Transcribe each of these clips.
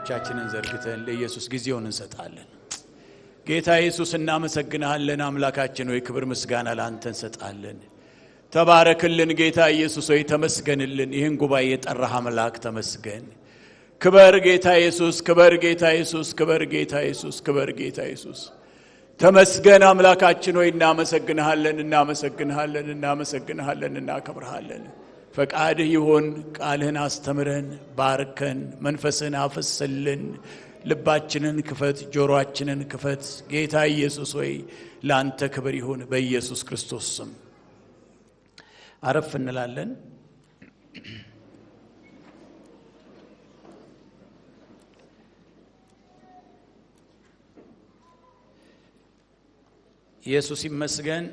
እጆቻችንን ዘርግተን ለኢየሱስ ጊዜውን እንሰጣለን። ጌታ ኢየሱስ እናመሰግናለን። አምላካችን ሆይ ክብር ምስጋና ላንተ እንሰጣለን። ተባረክልን ጌታ ኢየሱስ ሆይ ተመስገንልን። ይህን ጉባኤ የጠራህ አምላክ ተመስገን። ክብር ጌታ ኢየሱስ፣ ክብር ጌታ ኢየሱስ፣ ክብር ጌታ ኢየሱስ፣ ክብር ጌታ ኢየሱስ። ተመስገን አምላካችን ሆይ እናመሰግናለን፣ እናመሰግናለን፣ እናመሰግናለን፣ እናከብርሃለን። ፈቃድህ ይሁን። ቃልህን አስተምረን፣ ባርከን፣ መንፈስህን አፍስልን። ልባችንን ክፈት፣ ጆሮአችንን ክፈት። ጌታ ኢየሱስ ሆይ ላንተ ክብር ይሁን በኢየሱስ ክርስቶስ ስም። አረፍ እንላለን። ኢየሱስ ይመስገን።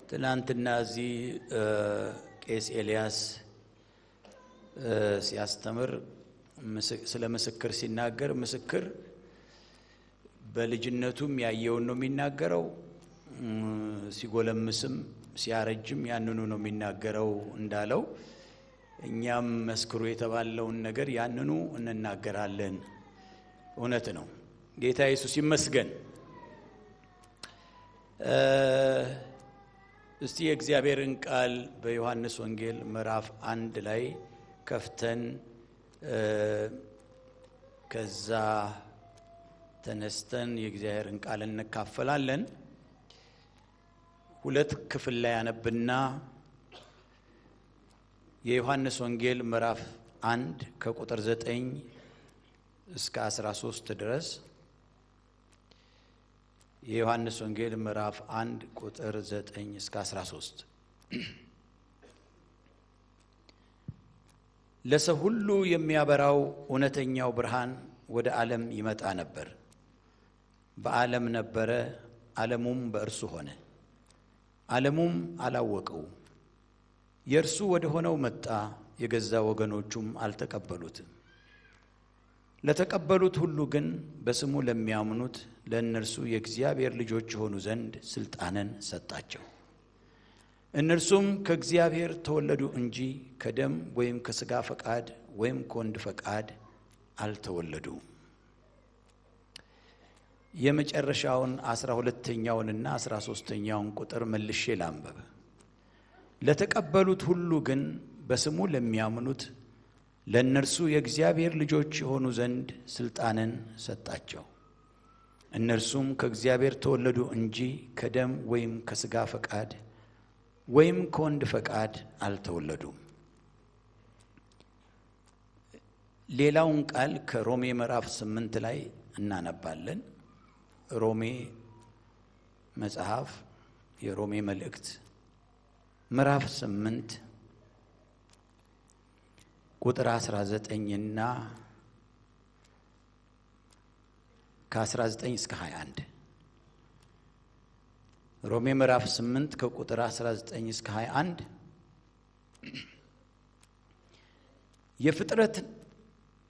ትናንትና እዚህ ቄስ ኤልያስ ሲያስተምር ስለ ምስክር ሲናገር ምስክር በልጅነቱም ያየውን ነው የሚናገረው፣ ሲጎለምስም ሲያረጅም ያንኑ ነው የሚናገረው እንዳለው እኛም መስክሩ የተባለውን ነገር ያንኑ እንናገራለን። እውነት ነው። ጌታ ኢየሱስ ይመስገን። እስቲ የእግዚአብሔርን ቃል በዮሐንስ ወንጌል ምዕራፍ 1 ላይ ከፍተን ከዛ ተነስተን የእግዚአብሔርን ቃል እንካፈላለን። 2 ክፍል ላይ ያነብና የዮሐንስ ወንጌል ምዕራፍ 1 ከቁጥር 9 እስከ 13 ድረስ፣ የዮሐንስ ወንጌል ምዕራፍ 1 ቁጥር 9 እስከ 13። ለሰው ሁሉ የሚያበራው እውነተኛው ብርሃን ወደ ዓለም ይመጣ ነበር። በዓለም ነበረ፣ ዓለሙም በእርሱ ሆነ፣ ዓለሙም አላወቀው። የእርሱ ወደ ሆነው መጣ፣ የገዛ ወገኖቹም አልተቀበሉትም። ለተቀበሉት ሁሉ ግን በስሙ ለሚያምኑት ለእነርሱ የእግዚአብሔር ልጆች የሆኑ ዘንድ ስልጣንን ሰጣቸው። እነርሱም ከእግዚአብሔር ተወለዱ እንጂ ከደም ወይም ከሥጋ ፈቃድ ወይም ከወንድ ፈቃድ አልተወለዱም። የመጨረሻውን 12ኛውንና 13ኛውን ቁጥር መልሼ ላንብብ። ለተቀበሉት ሁሉ ግን በስሙ ለሚያምኑት ለእነርሱ የእግዚአብሔር ልጆች የሆኑ ዘንድ ስልጣንን ሰጣቸው። እነርሱም ከእግዚአብሔር ተወለዱ እንጂ ከደም ወይም ከሥጋ ፈቃድ ወይም ከወንድ ፈቃድ አልተወለዱም። ሌላውን ቃል ከሮሜ ምዕራፍ 8 ላይ እናነባለን። ሮሜ መጽሐፍ የሮሜ መልእክት ምዕራፍ 8 ቁጥር 19ና ከ19 እስከ 21። ሮሜ ምዕራፍ 8 ከቁጥር 19 እስከ 21 የፍጥረት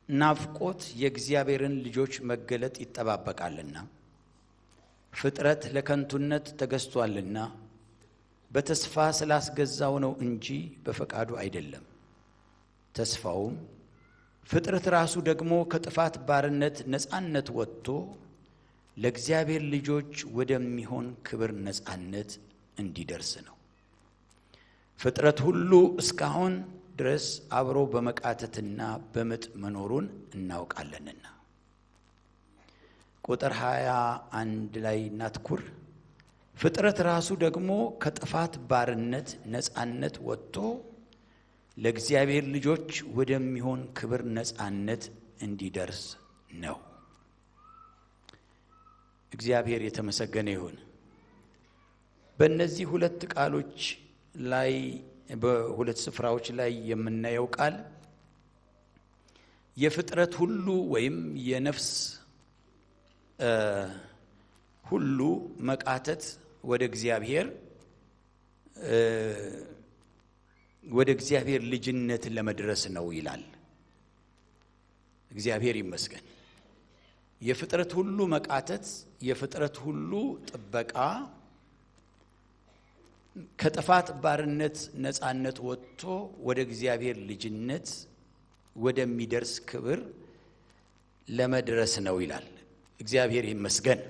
ናፍቆት የእግዚአብሔርን ልጆች መገለጥ ይጠባበቃልና ፍጥረት ለከንቱነት ተገዝቷልና በተስፋ ስላስገዛው ነው እንጂ በፈቃዱ አይደለም። ተስፋውም ፍጥረት ራሱ ደግሞ ከጥፋት ባርነት ነፃነት ወጥቶ ለእግዚአብሔር ልጆች ወደሚሆን ክብር ነፃነት እንዲደርስ ነው። ፍጥረት ሁሉ እስካሁን ድረስ አብሮ በመቃተትና በምጥ መኖሩን እናውቃለንና። ቁጥር 21 ላይ እናትኩር። ፍጥረት ራሱ ደግሞ ከጥፋት ባርነት ነፃነት ወጥቶ ለእግዚአብሔር ልጆች ወደሚሆን ክብር ነፃነት እንዲደርስ ነው። እግዚአብሔር የተመሰገነ ይሁን። በእነዚህ 2 ቃሎች ላይ በሁለት ስፍራዎች ላይ የምናየው ቃል የፍጥረት ሁሉ ወይም የነፍስ ሁሉ መቃተት ወደ እግዚአብሔር ልጅነት ለመድረስ ነው ይላል። እግዚአብሔር ይመስገን። የፍጥረት ሁሉ መቃተት፣ የፍጥረት ሁሉ ጥበቃ ከጥፋት ባርነት ነፃነት ወጥቶ ወደ እግዚአብሔር ልጅነት ወደሚደርስ ክብር ለመድረስ ነው ይላል። እግዚአብሔር ይመስገን።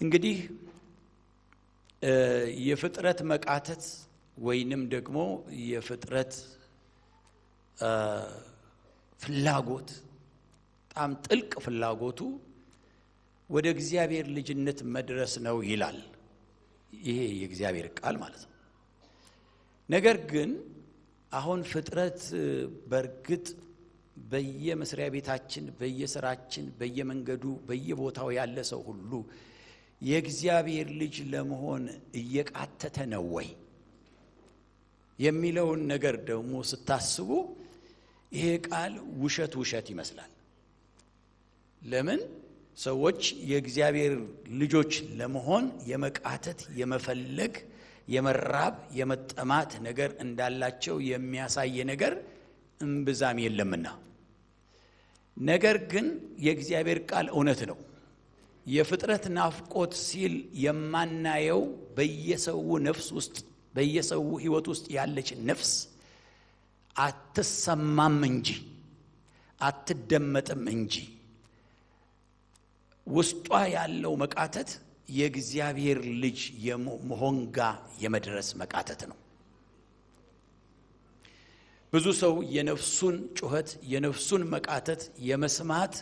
እንግዲህ የፍጥረት መቃተት ወይንም ደግሞ የፍጥረት ፍላጎት በጣም ጥልቅ ፍላጎቱ ወደ እግዚአብሔር ልጅነት መድረስ ነው ይላል። ይሄ የእግዚአብሔር ቃል ማለት ነው። ነገር ግን አሁን ፍጥረት በርግጥ በየመስሪያ ቤታችን፣ በየስራችን፣ በየመንገዱ፣ በየቦታው ያለ ሰው ሁሉ የእግዚአብሔር ልጅ ለመሆን እየቃተተ ነው ወይ የሚለውን ነገር ደግሞ ስታስቡ ይሄ ቃል ውሸት ይመስላል። ለምን ሰዎች የእግዚአብሔር ልጆች ለመሆን የመቃተት፣ የመፈለግ፣ የመራብ፣ የመጠማት ነገር እንዳላቸው የሚያሳይ ነገር እምብዛም የለምና። ነገር ግን የእግዚአብሔር ቃል እውነት ነው። የፍጥረት ናፍቆት ሲል የማናየው በየሰው ነፍስ ውስጥ በየሰው ሕይወት ውስጥ ያለች ነፍስ አትሰማም እንጂ አትደመጥም እንጂ ውስጧ ያለው መቃተት የእግዚአብሔር ልጅ የመሆን ጋር የመድረስ መቃተት ነው። ብዙ ሰው የነፍሱን ጩኸት የነፍሱን መቃተት የመስማት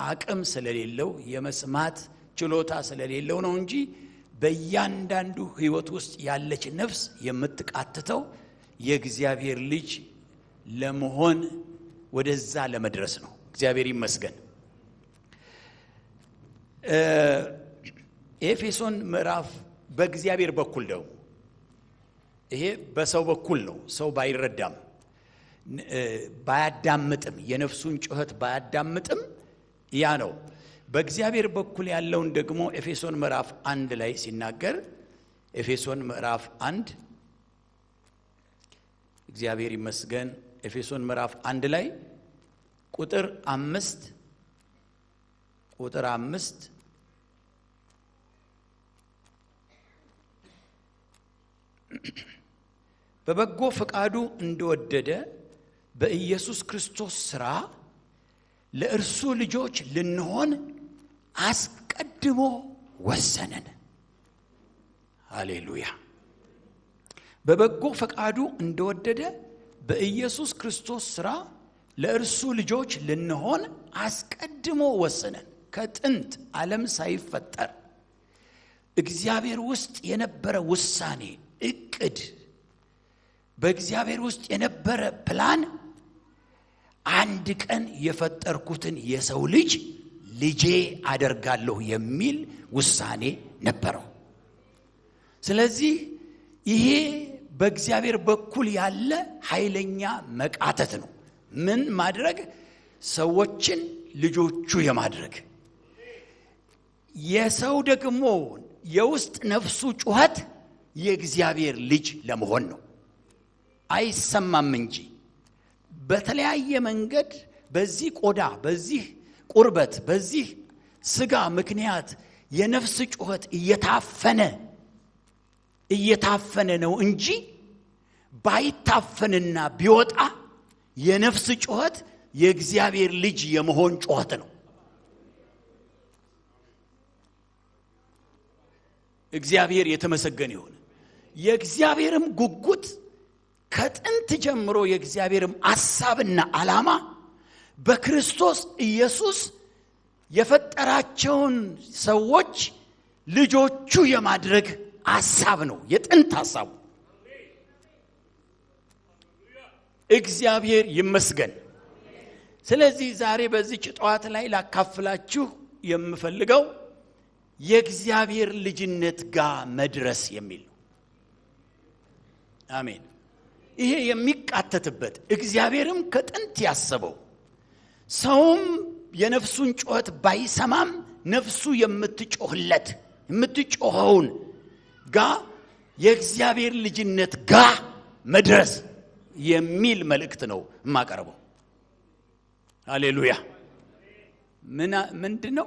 አቅም ስለሌለው የመስማት ችሎታ ስለሌለው ነው እንጂ በእያንዳንዱ ሕይወት ውስጥ ያለች ነፍስ የምትቃተተው የእግዚአብሔር ልጅ ለመሆን ወደዛ ለመድረስ ነው። እግዚአብሔር ይመስገን። ኤፌሶን ምዕራፍ በእግዚአብሔር በኩል ነው። ይሄ በሰው በኩል ነው። ሰው ባይረዳም ባያዳምጥም የነፍሱን ጩኸት ባያዳምጥም ያ ነው። በእግዚአብሔር በኩል ያለውን ደግሞ ኤፌሶን ምዕራፍ 1 ላይ ሲናገር ኤፌሶን ምዕራፍ 1 እግዚአብሔር ይመስገን። ኤፌሶን ምዕራፍ 1 ላይ ቁጥር 5 በበጎ ፈቃዱ እንደወደደ በኢየሱስ ክርስቶስ ሥራ ለእርሱ ልጆች ልንሆን አስቀድሞ ወሰነን። ሃሌሉያ። በበጎ ፈቃዱ እንደወደደ በኢየሱስ ክርስቶስ ሥራ ለእርሱ ልጆች ልንሆን አስቀድሞ ወሰነን። ከጥንት ዓለም ሳይፈጠር እግዚአብሔር ውስጥ የነበረ ውሳኔ፣ እቅድ፣ በእግዚአብሔር ውስጥ የነበረ ፕላን አንድ ቀን የፈጠርኩትን የሰው ልጅ ልጄ አደርጋለሁ የሚል ውሳኔ ነበረው። ስለዚህ ይሄ በእግዚአብሔር በኩል ያለ ኃይለኛ መቃተት ነው። ምን ማድረግ? ሰዎችን ልጆቹ የማድረግ። የሰው ደግሞ የውስጥ ነፍሱ ጩኸት የእግዚአብሔር ልጅ ለመሆን ነው። አይሰማም እንጂ በተለያየ መንገድ በዚህ ቆዳ፣ በዚህ ቁርበት፣ በዚህ ስጋ ምክንያት የነፍስ ጩኸት እየታፈነ ነው እንጂ ባይታፈንና ቢወጣ የነፍስ ጩኸት የእግዚአብሔር ልጅ የመሆን ጩኸት ነው። እግዚአብሔር የተመሰገነ ይሁን። የእግዚአብሔርም ጉጉት ከጥንት ጀምሮ የእግዚአብሔርም ሐሳብና ዓላማ በክርስቶስ ኢየሱስ የፈጠራቸውን ሰዎች ልጆቹ የማድረግ ሐሳብ ነው። የጥንት ሐሳቡ እግዚአብሔር ይመስገን። ስለዚህ ዛሬ በዚህ ጧት ላይ ላካፍላችሁ የምፈልገው የእግዚአብሔር ልጅነት ጋር መድረስ የሚል ነው። አሜን። ይሄ የሚቃተትበት እግዚአብሔርም ከጥንት ያሰበው ሰውም የነፍሱን ጩኸት ባይሰማም ነፍሱ የምትጮኸውን ጋር የእግዚአብሔር ልጅነት ጋር መድረስ የሚል መልእክት ነው የማቀርበው። ሃሌሉያ። ምንድነው?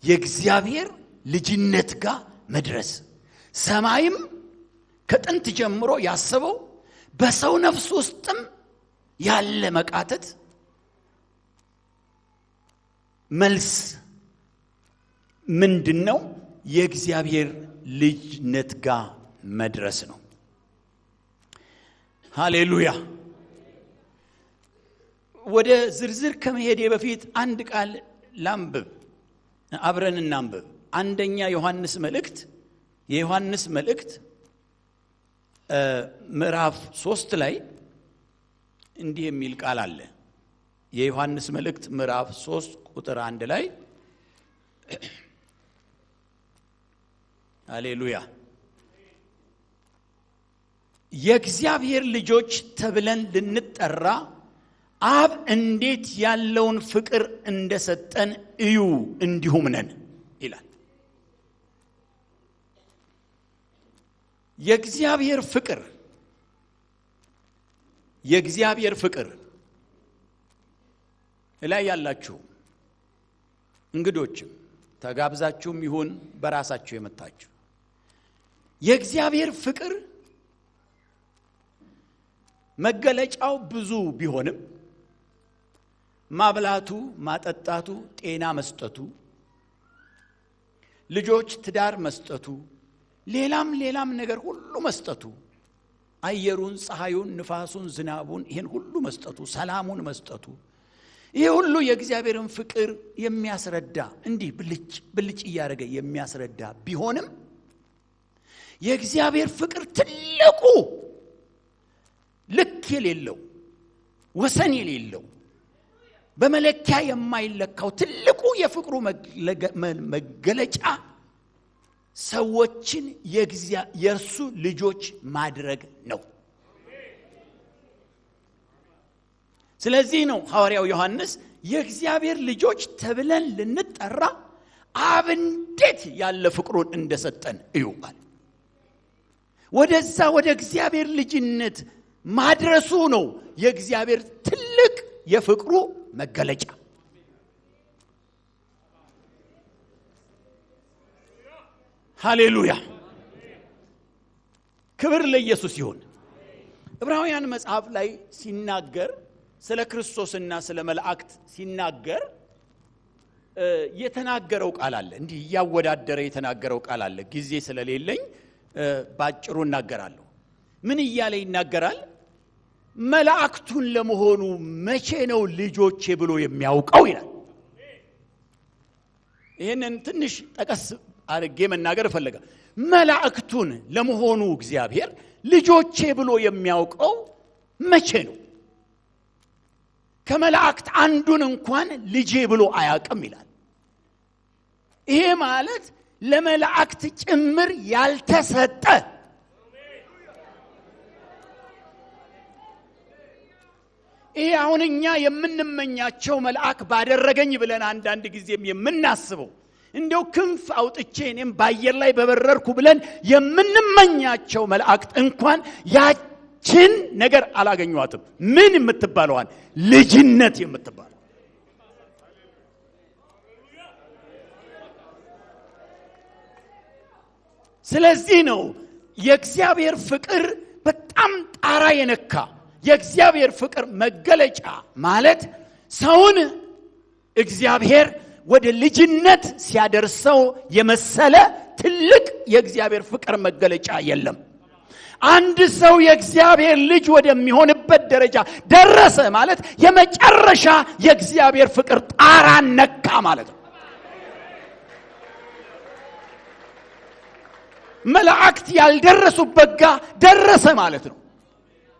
የእግዚአብሔር ልጅነት ጋር መድረስ ሰማይም ከጥንት ጀምሮ ያሰበው በሰው ነፍስ ውስጥም ያለ መቃተት መልስ ምንድነው? የእግዚአብሔር ልጅነት ጋር መድረስ ነው። ሃሌሉያ። ወደ ዝርዝር ከመሄዴ በፊት አንድ ቃል ላንብብ፣ አብረን እናንብብ። አንደኛ ዮሐንስ መልእክት የዮሐንስ መልእክት ምዕራፍ 3 ላይ እንዲህ የሚል ቃል አለ። የዮሐንስ መልእክት ምዕራፍ 3 ቁጥር 1 ላይ ሃሌሉያ የእግዚአብሔር ልጆች ተብለን ልንጠራ አብ እንዴት ያለውን ፍቅር እንደሰጠን እዩ እንዲሁም ነን ይላል። የእግዚአብሔር ፍቅር ላይ ያላችሁ እንግዶችም ተጋብዛችሁም ይሁን በራሳችሁ የመጣችሁ የእግዚአብሔር ፍቅር መገለጫው ብዙ ቢሆንም ማብላቱ፣ ማጠጣቱ፣ ጤና መስጠቱ፣ ልጆች ትዳር መስጠቱ፣ ሌላም ነገር ሁሉ መስጠቱ፣ አየሩን፣ ፀሐዩን፣ ንፋሱን፣ ዝናቡን ይሄን ሁሉ መስጠቱ፣ ሰላሙን መስጠቱ፣ ይሄ ሁሉ የእግዚአብሔርን ፍቅር የሚያስረዳ እንዲህ ብልጭ እያደረገ የሚያስረዳ ቢሆንም የእግዚአብሔር ፍቅር ትልቁ ልክ የሌለው ወሰን የሌለው በመለኪያ የማይለካው ትልቁ የፍቅሩ መገለጫ ሰዎችን የእርሱ ልጆች ማድረግ ነው። ስለዚህ ነው ሐዋርያው ዮሐንስ የእግዚአብሔር ልጆች ተብለን ልንጠራ አብ እንዴት ያለ ፍቅሩን እንደሰጠን እዩዋል። ወደዛ ወደ እግዚአብሔር ልጅነት ማድረሱ ነው የእግዚአብሔር ትልቅ የፍቅሩ መገለጫ። ሃሌሉያ ክብር ለኢየሱስ ይሁን። ዕብራውያን መጽሐፍ ላይ ሲናገር ስለ ክርስቶስና ስለ መላእክት ሲናገር የተናገረው ቃል አለ። እንዲህ ያወዳደረ የተናገረው ቃል አለ። ጊዜ ስለሌለኝ ባጭሩ እናገራለሁ። ምን እያለ ይናገራል? መላእክቱን ለመሆኑ መቼ ነው ልጆቼ ብሎ የሚያውቀው ይላል። ይሄንን ትንሽ ጠቀስ አድርጌ መናገር እፈልጋለሁ። መላእክቱን ለመሆኑ እግዚአብሔር ልጆቼ ብሎ የሚያውቀው መቼ ነው? ከመላእክት አንዱን እንኳን ልጄ ብሎ አያውቅም ይላል። ይሄ ማለት ለመላእክት ጭምር ያልተሰጠ ይሄ አሁን እኛ የምንመኛቸው መልአክ ባደረገኝ ብለን አንዳንድ ጊዜም የምናስበው እንደው ክንፍ አውጥቼ እኔም በአየር ላይ በበረርኩ ብለን የምንመኛቸው መላእክት እንኳን ያችን ነገር አላገኙአትም። ምን የምትባለዋን ልጅነት የምትባለው። ስለዚህ ነው የእግዚአብሔር ፍቅር በጣም ጣራ የነካ የእግዚአብሔር ፍቅር መገለጫ ማለት ሰውን እግዚአብሔር ወደ ልጅነት ሲያደርሰው የመሰለ ትልቅ የእግዚአብሔር ፍቅር መገለጫ የለም። አንድ ሰው የእግዚአብሔር ልጅ ወደሚሆንበት ደረጃ ደረሰ ማለት የመጨረሻ የእግዚአብሔር ፍቅር ጣራ ነካ ማለት ነው። መላእክት ያልደረሱበት ጋር ደረሰ ማለት ነው።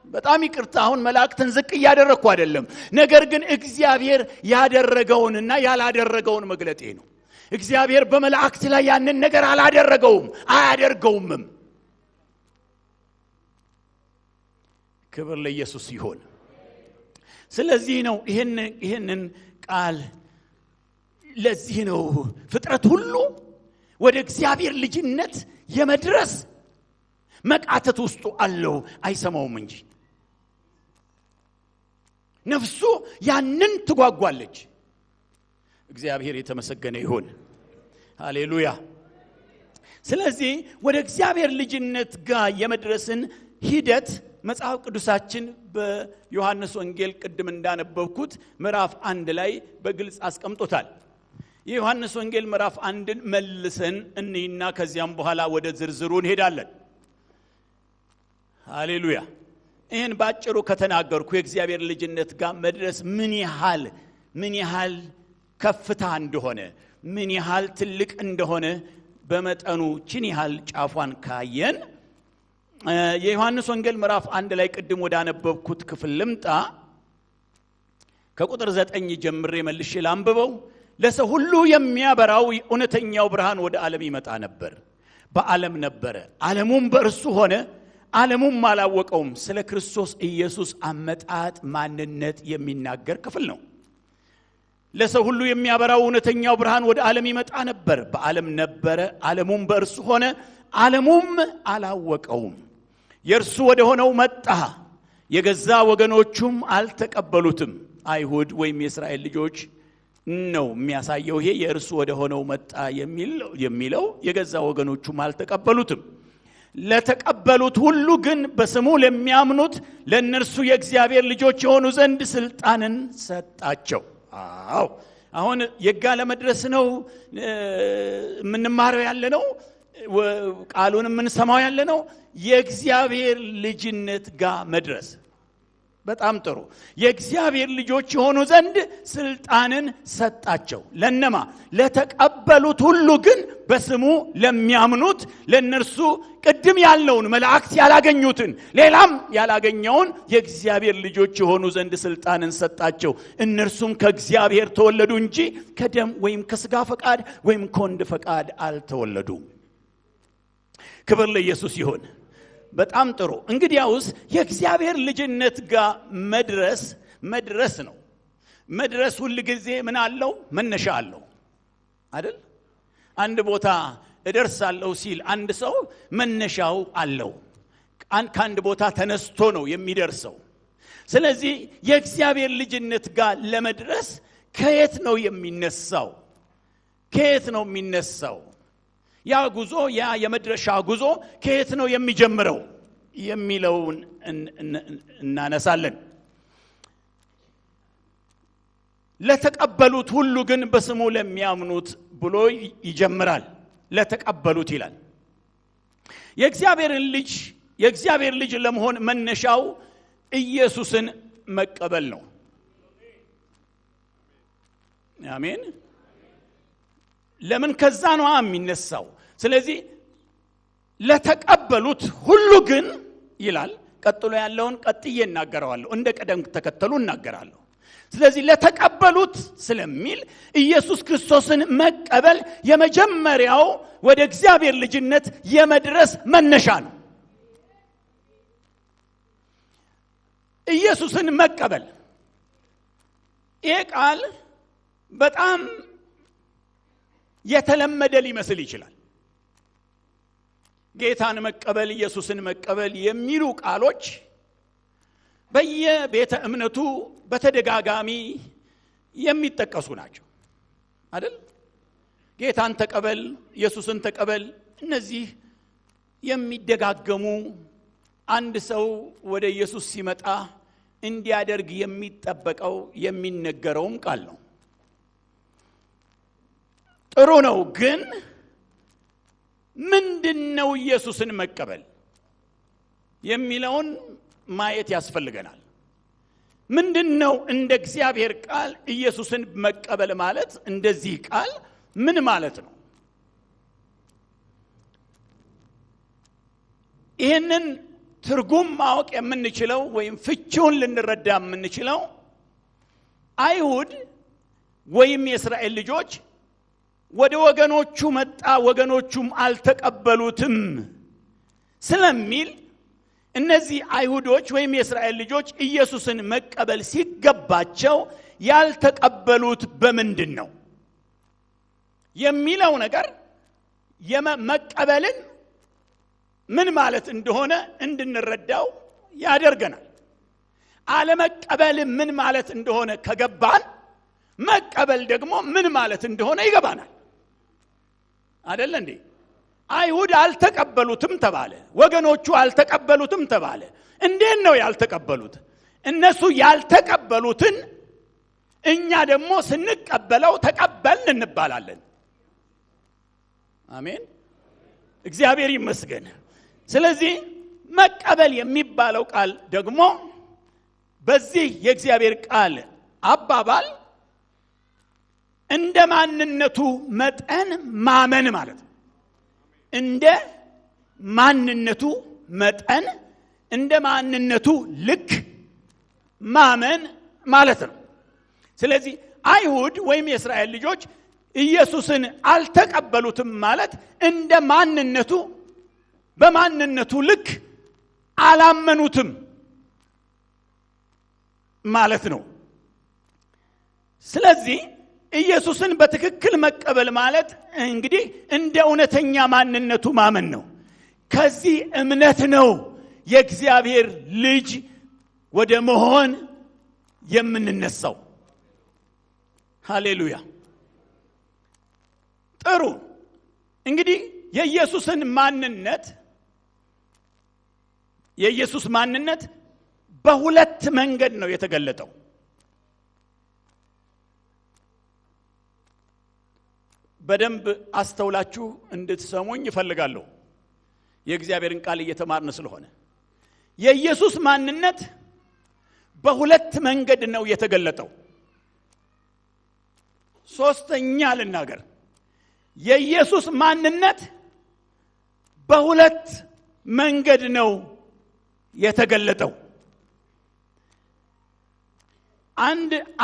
በጣም ይቅርታ አሁን መላእክትን ዝቅ ያደረኩ አይደለም። ነገር ግን እግዚአብሔር ያደረገውንና ያላደረገውን መግለጤ ነው። እግዚአብሔር በመላእክት ላይ ያንን ነገር አላደረገውም አያደርገውምም። ክብር ለኢየሱስ ይሁን። ስለዚህ ነው ይሄንን ቃል ለዚህ ነው ፍጥረት ሁሉ ወደ እግዚአብሔር ልጅነት የመድረስ መቃተት ውስጡ አለው አይሰማውም እንጂ ነፍሱ ያንን ትጓጓለች። እግዚአብሔር የተመሰገነ ይሁን። ሃሌሉያ። ስለዚህ ወደ እግዚአብሔር ልጅነት ጋር የመድረስን ሂደት መጽሐፍ ቅዱሳችን በዮሐንስ ወንጌል ቅድም እንዳነበብኩት ምዕራፍ 1 ላይ በግልጽ አስቀምጦታል። የዮሐንስ ወንጌል ምዕራፍ 1ን መልሰን እንይና ከዚያም በኋላ ወደ ዝርዝሩ እንሄዳለን። ሃሌሉያ። ይህን ባጭሩ ከተናገርኩ የእግዚአብሔር ልጅነት ጋር መድረስ ምን ያህል ከፍታ እንደሆነ ምን ያህል ትልቅ እንደሆነ በመጠኑ ችን ያህል ጫፏን ካየን የዮሐንስ ወንጌል ምዕራፍ 1 ላይ ቅድም ወደ አነበብኩት ክፍል ልምጣ። ከቁጥር 9 ጀምሬ መልሼ ላንብበው። ለሰው ሁሉ የሚያበራው እውነተኛው ብርሃን ወደ ዓለም ይመጣ ነበር፣ በዓለም ነበረ፣ ዓለሙም በእርሱ ሆነ፣ ዓለሙም አላወቀውም። ስለ ክርስቶስ ኢየሱስ አመጣጥ ማንነት የሚናገር ክፍል ነው። ለሰው ሁሉ የሚያበራው እውነተኛው ብርሃን ወደ ዓለም ይመጣ ነበር፣ በዓለም ነበረ፣ ዓለሙም በእርሱ ሆነ፣ ዓለሙም አላወቀውም። የእርሱ ወደ ሆነው መጣ፣ የገዛ ወገኖቹም አልተቀበሉትም። አይሁድ ወይም የእስራኤል ልጆች ነው የሚያሳየው። ይሄ የእርሱ ወደ ሆነው መጣ የሚለው የገዛ ወገኖቹም አልተቀበሉትም። ለተቀበሉት ሁሉ ግን በስሙ ለሚያምኑት ለእነርሱ የእግዚአብሔር ልጆች የሆኑ ዘንድ ስልጣንን ሰጣቸው። አሁን የጋ ለመድረስ ነው የምንማረው ያለ ነው። ቃሉን የምንሰማው ያለ ነው። የእግዚአብሔር ልጅነት ጋር መድረስ በጣም ጥሩ። የእግዚአብሔር ልጆች የሆኑ ዘንድ ስልጣንን ሰጣቸው። ለነማ? ለተቀበሉት ሁሉ ግን በስሙ ለሚያምኑት ለነርሱ ቅድም ያልነውን መላእክት ያላገኙትን ሌላም ያላገኘውን የእግዚአብሔር ልጆች የሆኑ ዘንድ ስልጣንን ሰጣቸው። እነርሱም ከእግዚአብሔር ተወለዱ እንጂ ከደም ወይም ከሥጋ ፈቃድ ወይም ከወንድ ፈቃድ አልተወለዱም። ክብር ለኢየሱስ ይሁን። በጣም ጥሩ። እንግዲያውስ የእግዚአብሔር ልጅነት ጋር መድረስ ነው። መድረስ ሁሉ ጊዜ ምን አለው? መነሻ አለው አይደል? አንድ ቦታ እደርሳለሁ ሲል አንድ ሰው መነሻው አለው። ከአንድ ቦታ ተነስቶ ነው የሚደርሰው። ስለዚህ የእግዚአብሔር ልጅነት ጋር ለመድረስ ከየት ነው የሚነሳው? ከየት ነው የሚነሳው? ያ ጉዞ ያ የመድረሻ ጉዞ ከየት ነው የሚጀምረው የሚለውን እናነሳለን። ለተቀበሉት ሁሉ ግን በስሙ ለሚያምኑት ብሎ ይጀምራል። ለተቀበሉት ይላል። የእግዚአብሔር ልጅ ለመሆን መነሻው ኢየሱስን መቀበል ነው። አሜን። ለምን? ከዛ ነው የሚነሳው። ስለዚህ ለተቀበሉት ሁሉ ግን ይላል። ቀጥሎ ያለውን ቀጥዬ እናገራለሁ፣ እንደ ቀደም ተከተሉ እናገራለሁ። ስለዚህ ለተቀበሉት ስለሚል ኢየሱስ ክርስቶስን መቀበል የመጀመሪያው ወደ እግዚአብሔር ልጅነት የመድረስ መነሻ ነው። ኢየሱስን መቀበል ይሄ ቃል በጣም የተለመደ ሊመስል ይችላል። ጌታን መቀበል፣ ኢየሱስን መቀበል የሚሉ ቃሎች በየቤተ እምነቱ በተደጋጋሚ የሚጠቀሱ ናቸው አይደል? ጌታን ተቀበል፣ ኢየሱስን ተቀበል። እነዚህ የሚደጋገሙ አንድ ሰው ወደ ኢየሱስ ሲመጣ እንዲያደርግ የሚጠበቀው የሚነገረውም ቃል ነው። ጥሩ ነው። ግን ምንድነው ኢየሱስን መቀበል የሚለውን ማየት ያስፈልገናል። ምንድነው እንደ እግዚአብሔር ቃል ኢየሱስን መቀበል ማለት? እንደዚህ ቃል ምን ማለት ነው? ይህንን ትርጉም ማወቅ የምንችለው ወይም ፍቺውን ልንረዳ የምንችለው አይሁድ ወይም የእስራኤል ልጆች ወደ ወገኖቹ መጣ፣ ወገኖቹም አልተቀበሉትም ስለሚል እነዚህ አይሁዶች ወይም የእስራኤል ልጆች ኢየሱስን መቀበል ሲገባቸው ያልተቀበሉት በምንድን ነው የሚለው ነገር የመቀበልን ምን ማለት እንደሆነ እንድንረዳው ያደርገናል። አለመቀበል ምን ማለት እንደሆነ ከገባን መቀበል ደግሞ ምን ማለት እንደሆነ ይገባናል። አይደል እንዴ? አይሁድ አልተቀበሉትም ተባለ። ወገኖቹ አልተቀበሉትም ተባለ። እንዴት ነው ያልተቀበሉት? እነሱ ያልተቀበሉትን እኛ ደግሞ ስንቀበለው ተቀበልን እንባላለን። አሜን፣ እግዚአብሔር ይመስገን። ስለዚህ መቀበል የሚባለው ቃል ደግሞ በዚህ የእግዚአብሔር ቃል አባባል እንደ ማንነቱ መጠን ማመን ማለት ነው። እንደ ማንነቱ መጠን እንደ ማንነቱ ልክ ማመን ማለት ነው። ስለዚህ አይሁድ ወይም የእስራኤል ልጆች ኢየሱስን አልተቀበሉትም ማለት እንደ ማንነቱ በማንነቱ ልክ አላመኑትም ማለት ነው። ስለዚህ ኢየሱስን በትክክል መቀበል ማለት እንግዲህ እንደ እውነተኛ ማንነቱ ማመን ነው። ከዚህ እምነት ነው የእግዚአብሔር ልጅ ወደ መሆን የምንነሳው። ሃሌሉያ። ጥሩ። እንግዲህ የኢየሱስ ማንነት በሁለት መንገድ ነው የተገለጠው። በደንብ አስተውላችሁ እንድትሰሙኝ እፈልጋለሁ። የእግዚአብሔርን ቃል እየተማርን ስለሆነ የኢየሱስ ማንነት በሁለት መንገድ ነው የተገለጠው። ሶስተኛ ልናገር፣ የኢየሱስ ማንነት በሁለት መንገድ ነው የተገለጠው።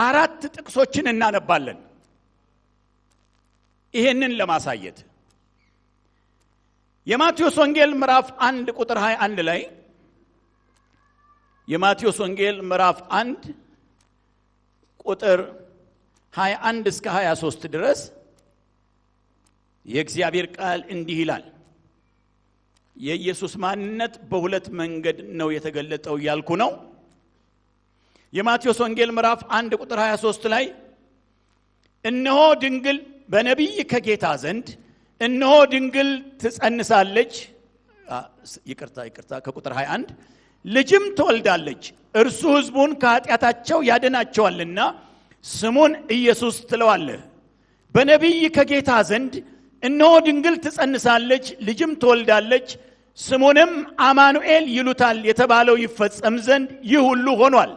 አራት ጥቅሶችን እናነባለን ይሄንን ለማሳየት። የማቴዎስ ወንጌል ምዕራፍ 1 ቁጥር 21 ላይ የማቴዎስ ወንጌል ምዕራፍ 1 ቁጥር 21 እስከ 23 ድረስ የእግዚአብሔር ቃል እንዲህ ይላል። የኢየሱስ ማንነት በሁለት መንገድ ነው የተገለጠው ያልኩ ነው። የማቴዎስ ወንጌል ምዕራፍ 1 ቁጥር 23 ላይ እነሆ ድንግል በነቢይ ከጌታ ዘንድ እነሆ ድንግል ትጸንሳለች፣ ይቅርታ ከቁጥር 21 ልጅም ትወልዳለች፣ እርሱ ሕዝቡን ከኃጢአታቸው ያድናቸዋልና ስሙን ኢየሱስ ትለዋለህ። በነቢይ ከጌታ ዘንድ እነሆ ድንግል ትጸንሳለች፣ ልጅም ትወልዳለች፣ ስሙንም አማኑኤል ይሉታል የተባለው ይፈጸም ዘንድ ይህ ሁሉ ሆኗል።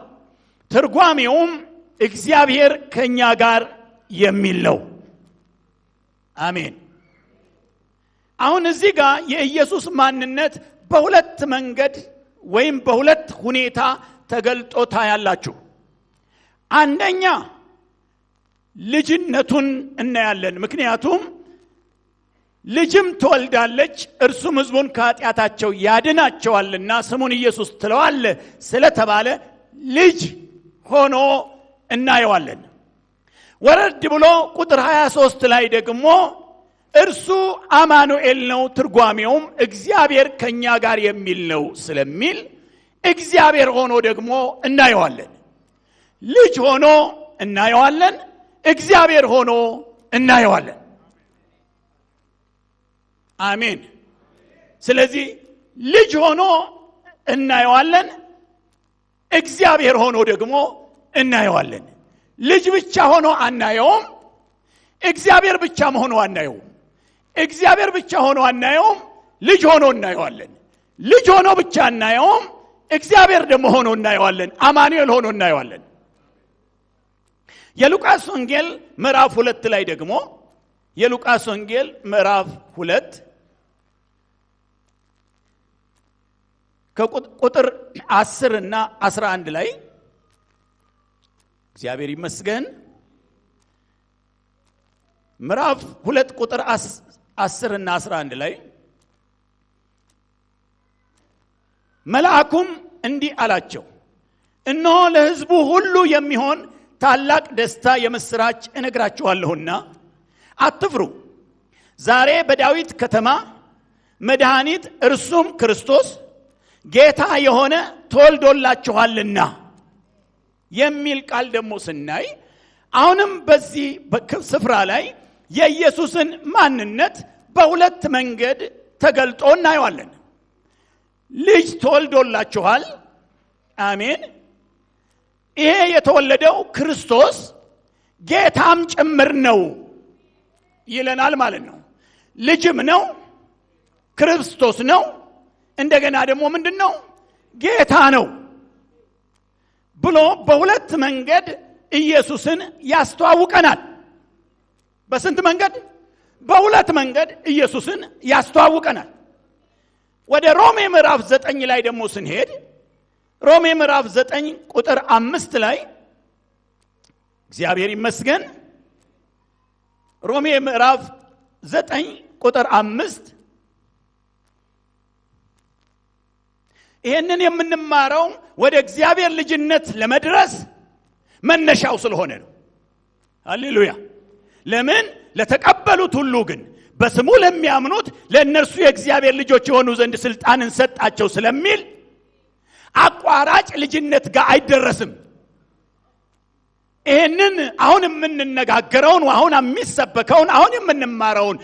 ትርጓሜውም እግዚአብሔር ከኛ ጋር የሚል ነው። አሜን። አሁን እዚህ ጋር የኢየሱስ ማንነት በሁለት መንገድ ወይም በሁለት ሁኔታ ተገልጦ ታያላችሁ። አንደኛ ልጅነቱን እናያለን። ምክንያቱም ልጅም ትወልዳለች እርሱም ሕዝቡን ከኃጢአታቸው ያድናቸዋልና ስሙን ኢየሱስ ትለዋለህ ስለተባለ ልጅ ሆኖ እናየዋለን። ወረድ ብሎ ቁጥር 23 ላይ ደግሞ እርሱ አማኑኤል ነው፣ ትርጓሜውም እግዚአብሔር ከኛ ጋር የሚል ነው ስለሚል እግዚአብሔር ሆኖ ደግሞ እናየዋለን። ልጅ ሆኖ እናየዋለን፣ እግዚአብሔር ሆኖ እናየዋለን። አሜን። ስለዚህ ልጅ ሆኖ እናየዋለን፣ እግዚአብሔር ሆኖ ደግሞ እናየዋለን። ልጅ ብቻ ሆኖ አናየውም፣ እግዚአብሔር ብቻ ሆኖ አናየውም። እግዚአብሔር ብቻ ሆኖ አናየውም፣ ልጅ ሆኖ እናየዋለን። ልጅ ሆኖ ብቻ አናየውም፣ እግዚአብሔር ደግሞ ሆኖ እናየዋለን። አማኑኤል ሆኖ እናየዋለን። የሉቃስ ወንጌል ምዕራፍ 2 ላይ ደግሞ የሉቃስ ወንጌል ምዕራፍ 2 ከቁጥር 10 እና 11 ላይ እግዚአብሔር ይመስገን ምዕራፍ 2 ቁጥር 10 እና 11 ላይ መልአኩም እንዲህ አላቸው፣ እነሆ ለሕዝቡ ሁሉ የሚሆን ታላቅ ደስታ የምስራች እነግራችኋለሁና አትፍሩ። ዛሬ በዳዊት ከተማ መድኃኒት እርሱም ክርስቶስ ጌታ የሆነ ተወልዶላችኋልና የሚል ቃል ደግሞ ስናይ አሁንም በዚህ ስፍራ ላይ የኢየሱስን ማንነት በሁለት መንገድ ተገልጦ እናየዋለን። ልጅ ተወልዶላችኋል። አሜን። ይሄ የተወለደው ክርስቶስ ጌታም ጭምር ነው ይለናል ማለት ነው። ልጅም ነው፣ ክርስቶስ ነው፣ እንደገና ደግሞ ምንድነው? ጌታ ነው ብሎ በሁለት መንገድ ኢየሱስን ያስተዋውቀናል። በስንት መንገድ? በሁለት መንገድ ኢየሱስን ያስተዋውቀናል። ወደ ሮሜ ምዕራፍ 9 ላይ ደግሞ ስንሄድ ሮሜ ምዕራፍ 9 ቁጥር 5 ላይ እግዚአብሔር ይመስገን ሮሜ ምዕራፍ 9 ቁጥር 5 ይሄንን የምንማረው ወደ እግዚአብሔር ልጅነት ለመድረስ መነሻው ስለሆነ ነው። ሃሌሉያ። ለምን? ለተቀበሉት ሁሉ ግን በስሙ ለሚያምኑት ለእነርሱ የእግዚአብሔር ልጆች የሆኑ ዘንድ ስልጣንን ሰጣቸው ስለሚል አቋራጭ ልጅነት ጋር አይደረስም። ይሄንን አሁን የምንነጋገረውን አሁን የሚሰበከውን አሁን የምንማረውን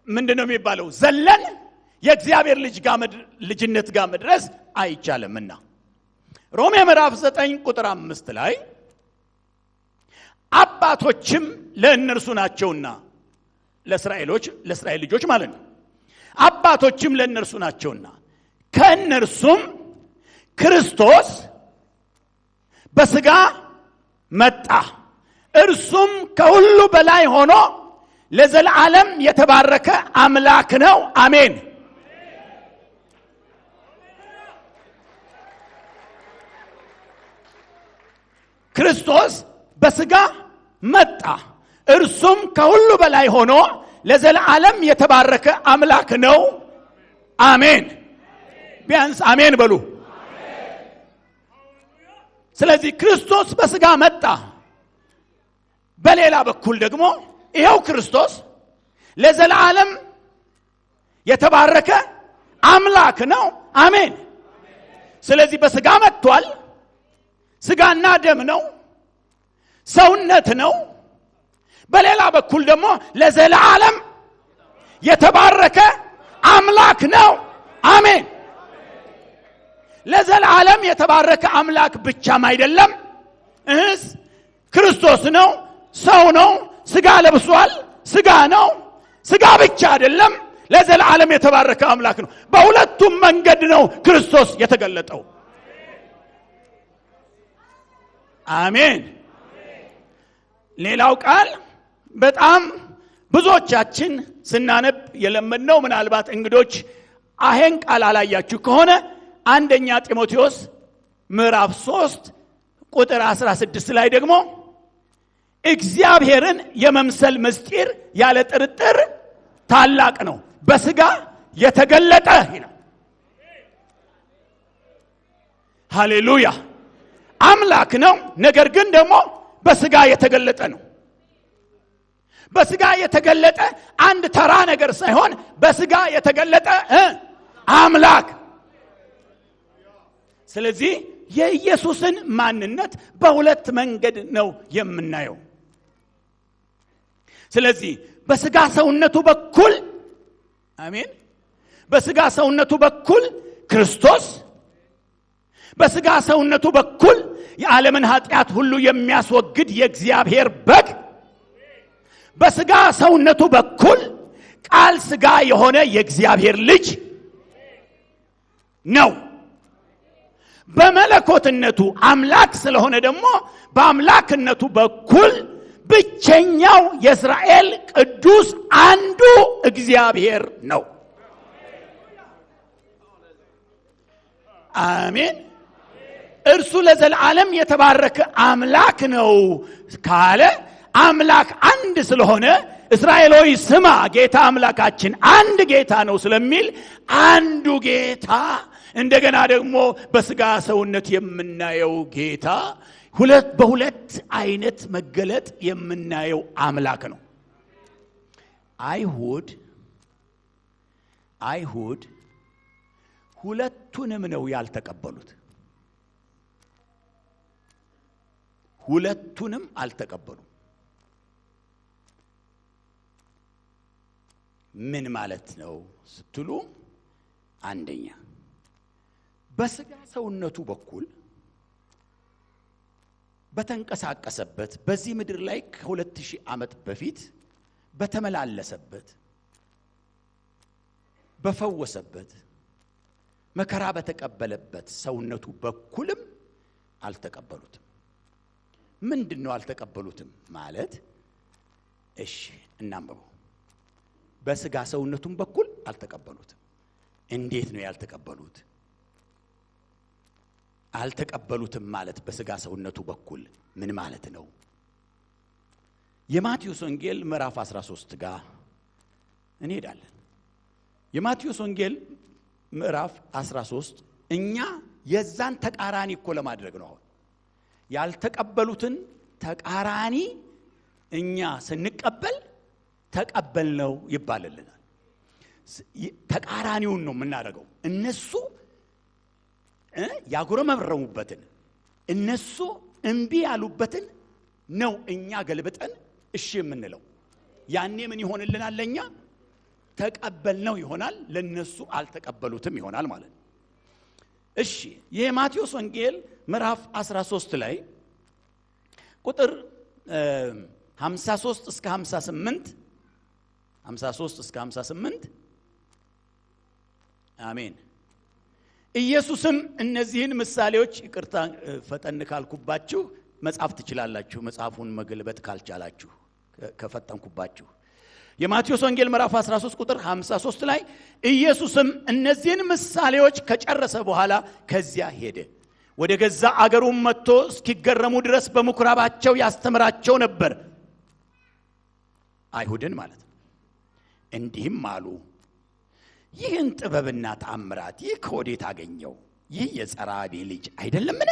ምንድነው የሚባለው? ዘለን የእግዚአብሔር ልጅነት ጋር መድረስ አይቻልምና ሮሜ ምዕራፍ 9 ቁጥር 5 ላይ አባቶችም ለእነርሱ ናቸውና ለእስራኤል ልጆች ማለት ነው። አባቶችም ለእነርሱ ናቸውና ከእነርሱም ክርስቶስ በሥጋ መጣ፣ እርሱም ከሁሉ በላይ ሆኖ ለዘላለም የተባረከ አምላክ ነው። አሜን። ክርስቶስ በሥጋ መጣ፣ እርሱም ከሁሉ በላይ ሆኖ ለዘላለም የተባረከ አምላክ ነው። አሜን። ቢያንስ አሜን በሉ። ስለዚህ ክርስቶስ በሥጋ መጣ። በሌላ በኩል ደግሞ ይሄው ክርስቶስ ለዘላለም የተባረከ አምላክ ነው። አሜን። ስለዚህ በሥጋ መጥቷል። ሥጋና ደም ነው፣ ሰውነት ነው። በሌላ በኩል ደግሞ ለዘላለም የተባረከ አምላክ ነው። አሜን። ለዘላለም የተባረከ አምላክ ብቻም አይደለም፣ ክርስቶስ ነው፣ ሰው ነው፣ ሥጋ ለብሷል፣ ሥጋ ነው። ሥጋ ብቻ አይደለም፣ ለዘላለም የተባረከ አምላክ ነው። በሁለቱም መንገድ ነው ክርስቶስ የተገለጠው። አሜን። ሌላው ቃል በጣም ብዙዎቻችን ስናነብ የለመድነው ምናልባት እንግዶች አሄን ቃል አላያችሁ ከሆነ አንደኛ ጢሞቴዎስ ምዕራፍ 3 ቁጥር 16 ላይ ደግሞ እግዚአብሔርን የመምሰል ምስጢር ያለ ጥርጥር ታላቅ ነው፣ በሥጋ የተገለጠ ይላል። ሃሌሉያ። አምላክ ነው፣ ነገር ግን ደግሞ በሥጋ የተገለጠ ነው። በሥጋ የተገለጠ አንድ ተራ ነገር ሳይሆን በሥጋ የተገለጠ አምላክ። ስለዚህ የኢየሱስን ማንነት በሁለት መንገድ ነው የምናየው። ስለዚህ በሥጋ ሰውነቱ በኩል አሜን፣ በሥጋ ሰውነቱ በኩል ክርስቶስ፣ በሥጋ ሰውነቱ በኩል የዓለምን ኃጢአት ሁሉ የሚያስወግድ የእግዚአብሔር በግ፣ በሥጋ ሰውነቱ በኩል ቃል ሥጋ የሆነ የእግዚአብሔር ልጅ ነው። በመለኮትነቱ አምላክ ስለሆነ ደግሞ በአምላክነቱ በኩል ብቸኛው የእስራኤል ቅዱስ አንዱ እግዚአብሔር ነው። አሜን። እርሱ ለዘላለም የተባረከ አምላክ ነው ካለ አምላክ አንድ ስለሆነ እስራኤሎይ ስማ ጌታ አምላካችን አንድ ጌታ ነው ስለሚል አንዱ ጌታ እንደገና ደግሞ በሥጋ ሰውነት የምናየው ጌታ በሁለት አይነት መገለጥ የምናየው አምላክ ነው። አይሁድ ሁለቱንም ነው ያልተቀበሉት። ሁለቱንም አልተቀበሉም። ምን ማለት ነው ስትሉ አንደኛ በስጋ ሰውነቱ በኩል በተንቀሳቀሰበት በዚህ ምድር ላይ ከ2000 ዓመት በፊት በተመላለሰበት በፈወሰበት መከራ በተቀበለበት ሰውነቱ በኩልም አልተቀበሉትም። ምንድነው አልተቀበሉትም ማለት? እሺ እናንብበው። በስጋ ሰውነቱም በኩል አልተቀበሉትም። እንዴት ነው ያልተቀበሉት? አልተቀበሉትም ማለት በስጋ ሰውነቱ በኩል ምን ማለት ነው? የማቴዎስ ወንጌል ምዕራፍ 13 ጋር እንሄዳለን። የማቴዎስ ወንጌል ምዕራፍ 13 እኛ የዛን ተቃራኒ እኮ ለማድረግ ነው። አሁን ያልተቀበሉትን ተቃራኒ እኛ ስንቀበል ተቀበልነው ይባልልናል። ተቃራኒውን ነው የምናደርገው። እነሱ ያጎረመረሙበትን እነሱ እንቢ ያሉበትን ነው እኛ ገልብጠን እሺ የምንለው። ያኔ ምን ይሆንልናል? ለኛ ተቀበልነው ይሆናል፣ ለነሱ አልተቀበሉትም ይሆናል ማለት ነው። እሺ የማቴዎስ ወንጌል ምዕራፍ 13 ላይ ቁጥር 53 እስከ 58 አሜን። ኢየሱስም እነዚህን ምሳሌዎች ይቅርታ ፈጠን ካልኩባችሁ መጻፍ ትችላላችሁ፣ መጻፉን መገልበጥ ካልቻላችሁ ከፈጠንኩባችሁ። የማቴዎስ ወንጌል ምዕራፍ 13 ቁጥር 53 ላይ ኢየሱስም እነዚህን ምሳሌዎች ከጨረሰ በኋላ ከዚያ ሄደ። ወደ ገዛ አገሩም መጥቶ እስኪገረሙ ድረስ በምኩራባቸው ያስተምራቸው ነበር። አይሁድን ማለት ነው። እንዲህም አሉ፣ ይህን ጥበብና ተአምራት ይህ ከወዴት አገኘው? ይህ የጸራቢ ልጅ አይደለምን?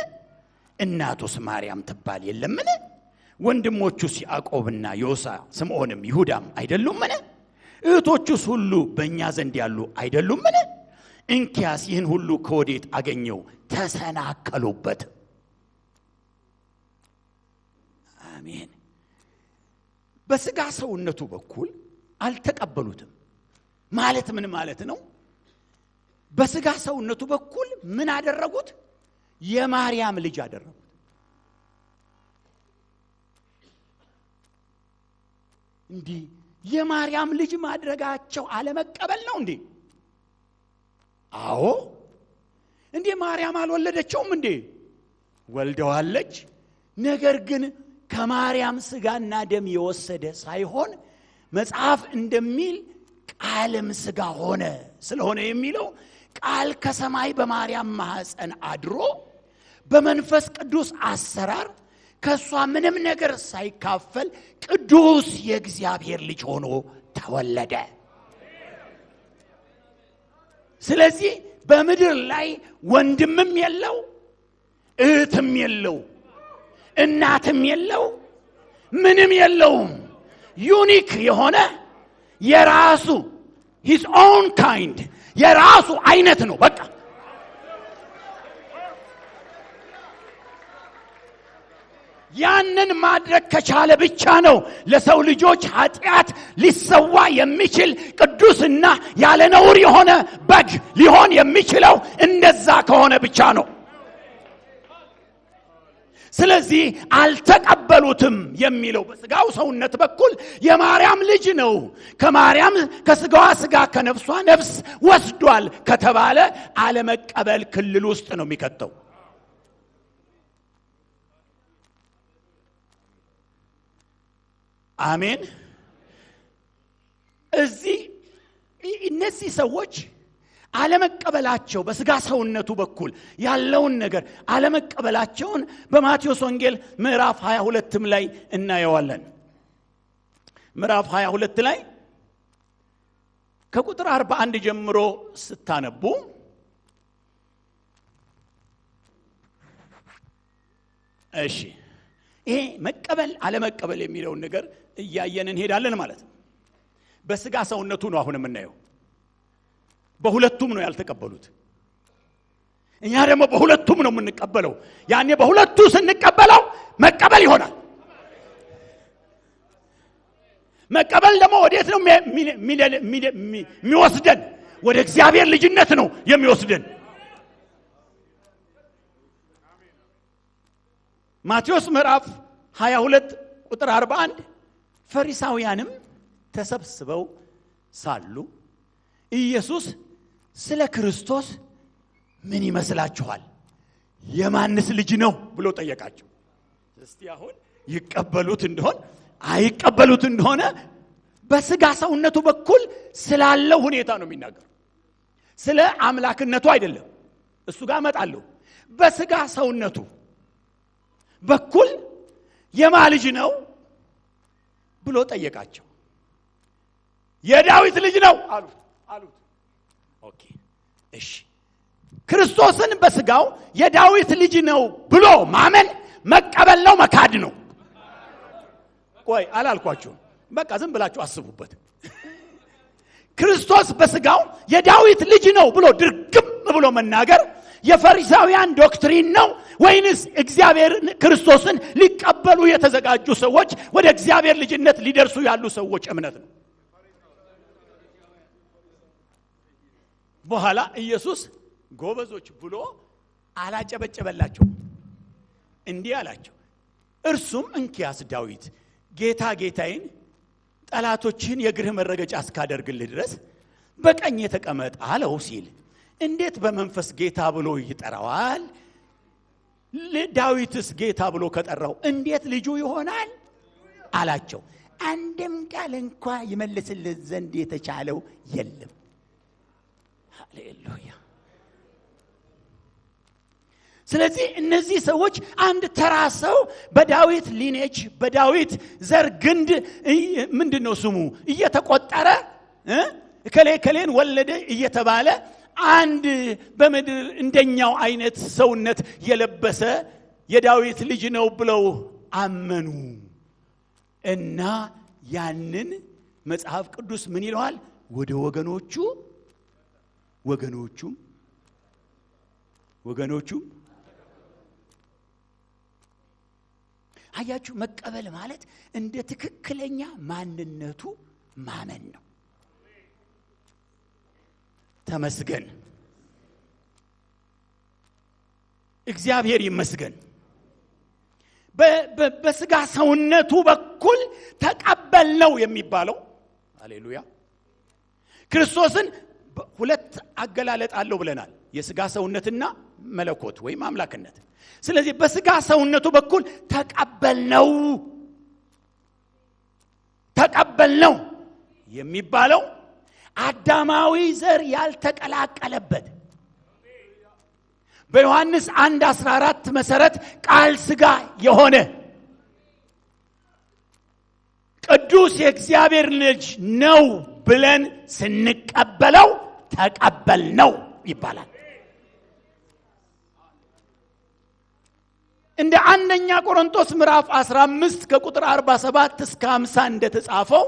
እናቱስ ማርያም ትባል የለምን? ወንድሞቹስ ያዕቆብና ዮሳ ስምዖንም ይሁዳም አይደሉምን? እህቶቹስ ሁሉ በእኛ ዘንድ ያሉ አይደሉምን? እንኪያስ ይህን ሁሉ ከወዴት አገኘው? ተሰናከሉበት። አሜን። በስጋ ሰውነቱ በኩል አልተቀበሉትም ማለት ምን ማለት ነው? በስጋ ሰውነቱ በኩል ምን አደረጉት? የማርያም ልጅ አደረጉት። እንዴ የማርያም ልጅ ማድረጋቸው አለመቀበል ነው እንዴ? አዎ። እንዴ ማርያም አልወለደችውም እንዴ? ወልደዋለች። ነገር ግን ከማርያም ስጋና ደም የወሰደ ሳይሆን መጽሐፍ እንደሚል ቃልም ስጋ ሆነ ስለሆነ የሚለው ቃል ከሰማይ በማርያም ማህፀን አድሮ በመንፈስ ቅዱስ አሰራር ከሷ ምንም ነገር ሳይካፈል ቅዱስ የእግዚአብሔር ልጅ ሆኖ ተወለደ። ስለዚህ በምድር ላይ ወንድምም የለው፣ እህትም የለው፣ እናትም የለው፣ ምንም የለውም። ዩኒክ የሆነ የራሱ his own kind የራሱ አይነት ነው። በቃ ያንን ማድረግ ከቻለ ብቻ ነው ለሰው ልጆች ኃጢአት ሊሰዋ የሚችል ቅዱስና ያለ ነውር የሆነ በግ ሊሆን የሚችለው። እንደዛ ከሆነ ብቻ ነው። ስለዚህ አልተቀበሉትም የሚለው በስጋው ሰውነት በኩል የማርያም ልጅ ነው፣ ከማርያም ከስጋዋ ስጋ ከነፍሷ ነፍስ ወስዷል ከተባለ አለመቀበል ክልል ውስጥ ነው የሚከተው። አሜን። እዚህ እነዚህ ሰዎች አለመቀበላቸው በስጋ ሰውነቱ በኩል ያለውን ነገር አለመቀበላቸውን በማቴዎስ ወንጌል ምዕራፍ 22 ላይ እናየዋለን። ምዕራፍ 22 ላይ ከቁጥር 41 ጀምሮ ስታነቡ እሺ ይሄ መቀበል አለመቀበል የሚለውን ነገር እያየን እንሄዳለን ማለት ነው። በስጋ ሰውነቱ ነው አሁን የምናየው። በሁለቱም ነው ያልተቀበሉት። እኛ ደግሞ በሁለቱም ነው የምንቀበለው። ያኔ በሁለቱ ስንቀበለው መቀበል ይሆናል። መቀበል ደግሞ ወዴት ነው የሚወስደን? ወደ እግዚአብሔር ልጅነት ነው የሚወስደን። ማቴዎስ ምዕራፍ 22 ቁጥር 41 ፈሪሳውያንም ተሰብስበው ሳሉ ኢየሱስ ስለ ክርስቶስ ምን ይመስላችኋል? የማንስ ልጅ ነው ብሎ ጠየቃቸው። እስቲ አሁን ይቀበሉት እንደሆነ አይቀበሉት እንደሆነ በስጋ ሰውነቱ በኩል ስላለው ሁኔታ ነው የሚናገር። ስለ አምላክነቱ አይደለም። እሱ ጋር መጣለው። በስጋ ሰውነቱ በኩል የማ ልጅ ነው ብሎ ጠየቃቸው። የዳዊት ልጅ ነው አሉት። ኦኬ እሺ፣ ክርስቶስን በስጋው የዳዊት ልጅ ነው ብሎ ማመን መቀበል ነው መካድ ነው? ቆይ አላልኳችሁም? በቃ ዝም ብላችሁ አስቡበት። ክርስቶስ በስጋው የዳዊት ልጅ ነው ብሎ ድርግም ብሎ መናገር የፈሪሳውያን ዶክትሪን ነው ወይንስ እግዚአብሔር ክርስቶስን ሊቀበሉ የተዘጋጁ ሰዎች ወደ እግዚአብሔር ልጅነት ሊደርሱ ያሉ ሰዎች እምነት ነው? በኋላ ኢየሱስ ጎበዞች ብሎ አላጨበጨበላቸው። እንዲህ አላቸው፣ እርሱም እንኪያስ ዳዊት ጌታ ጌታዬን ጠላቶችን የእግርህ መረገጫ እስካደርግልህ ድረስ በቀኝ ተቀመጥ አለው ሲል እንዴት በመንፈስ ጌታ ብሎ ይጠራዋል? ዳዊትስ ጌታ ብሎ ከጠራው እንዴት ልጁ ይሆናል አላቸው። አንድም ቃል እንኳ ይመልስለት ዘንድ የተቻለው የለም። ሃሌሉያ። ስለዚህ እነዚህ ሰዎች አንድ ተራ ሰው በዳዊት ሊኔጅ በዳዊት ዘር ግንድ ምንድነው ስሙ እየተቆጠረ ከሌን ወለደ እየተባለ አንድ በመድር እንደኛው አይነት ሰውነት የለበሰ የዳዊት ልጅ ነው ብለው አመኑ። እና ያንን መጽሐፍ ቅዱስ ምን ይለዋል? ወደ ወገኖቹ አያችሁ፣ መቀበል ማለት እንደ ትክክለኛ ማንነቱ ማመን ነው። ተመስገን፣ እግዚአብሔር ይመስገን። በስጋ ሰውነቱ በኩል ተቀበልነው የሚባለው ሃሌሉያ። ክርስቶስን ሁለት አገላለጥ አለው ብለናል፣ የስጋ ሰውነትና መለኮት ወይም አምላክነት። ስለዚህ በስጋ ሰውነቱ በኩል ተቀበልነው የሚባለው አዳማዊ ዘር ያልተቀላቀለበት በዮሐንስ 1:14 መሰረት ቃል ስጋ የሆነ ቅዱስ የእግዚአብሔር ልጅ ነው ብለን ስንቀበለው ተቀበልነው ይባላል። እንደ አንደኛ ቆሮንቶስ ምዕራፍ 15 ከቁጥር 47 እስከ 50 እንደተጻፈው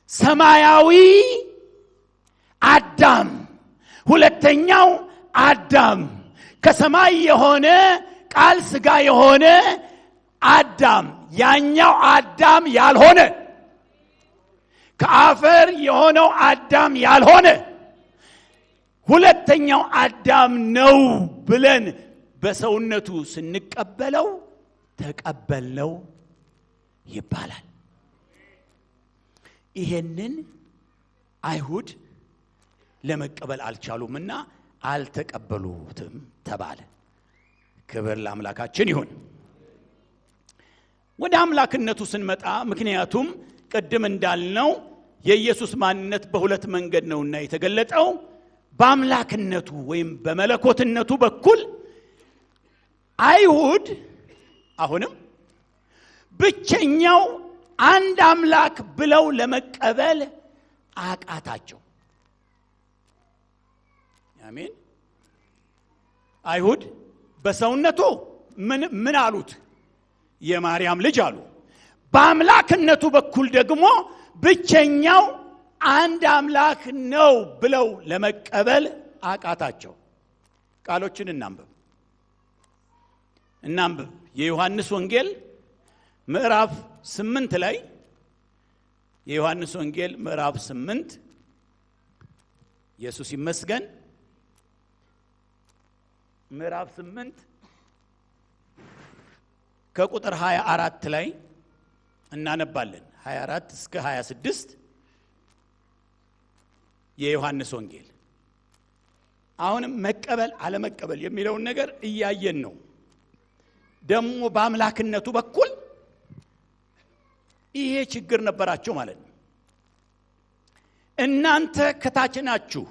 ሰማያዊ አዳም ሁለተኛው አዳም ከሰማይ የሆነ ቃል ስጋ የሆነ አዳም ያኛው አዳም ያልሆነ ከአፈር የሆነው አዳም ያልሆነ ሁለተኛው አዳም ነው ብለን በሰውነቱ ስንቀበለው ተቀበልነው ይባላል። ይሄንን አይሁድ ለመቀበል አልቻሉምና አልተቀበሉትም ተባለ። ክብር ለአምላካችን ይሁን። ወደ አምላክነቱ ስንመጣ ምክንያቱም ቅድም እንዳልነው የኢየሱስ ማንነት በሁለት መንገድ ነውና የተገለጠው በአምላክነቱ ወይም በመለኮትነቱ በኩል አይሁድ አሁንም ብቸኛው አንድ አምላክ ብለው ለመቀበል አቃታቸው። አሜን። አይሁድ በሰውነቱ ምን አሉት? የማርያም ልጅ አሉ። በአምላክነቱ በኩል ደግሞ ብቸኛው አንድ አምላክ ነው ብለው ለመቀበል አቃታቸው። ቃሎችን እናንብብ። የዮሐንስ ወንጌል ምዕራፍ 8 ላይ የዮሐንስ ወንጌል ምዕራፍ 8 ኢየሱስ ይመስገን ምዕራፍ 8 ከቁጥር 24 ላይ እናነባለን 24 እስከ 26 የዮሐንስ ወንጌል አሁንም መቀበል አለመቀበል የሚለውን ነገር እያየን ነው ደሞ በአምላክነቱ በኩል ይሄ ችግር ነበራቸው ማለት ነው እናንተ ከታች ናችሁ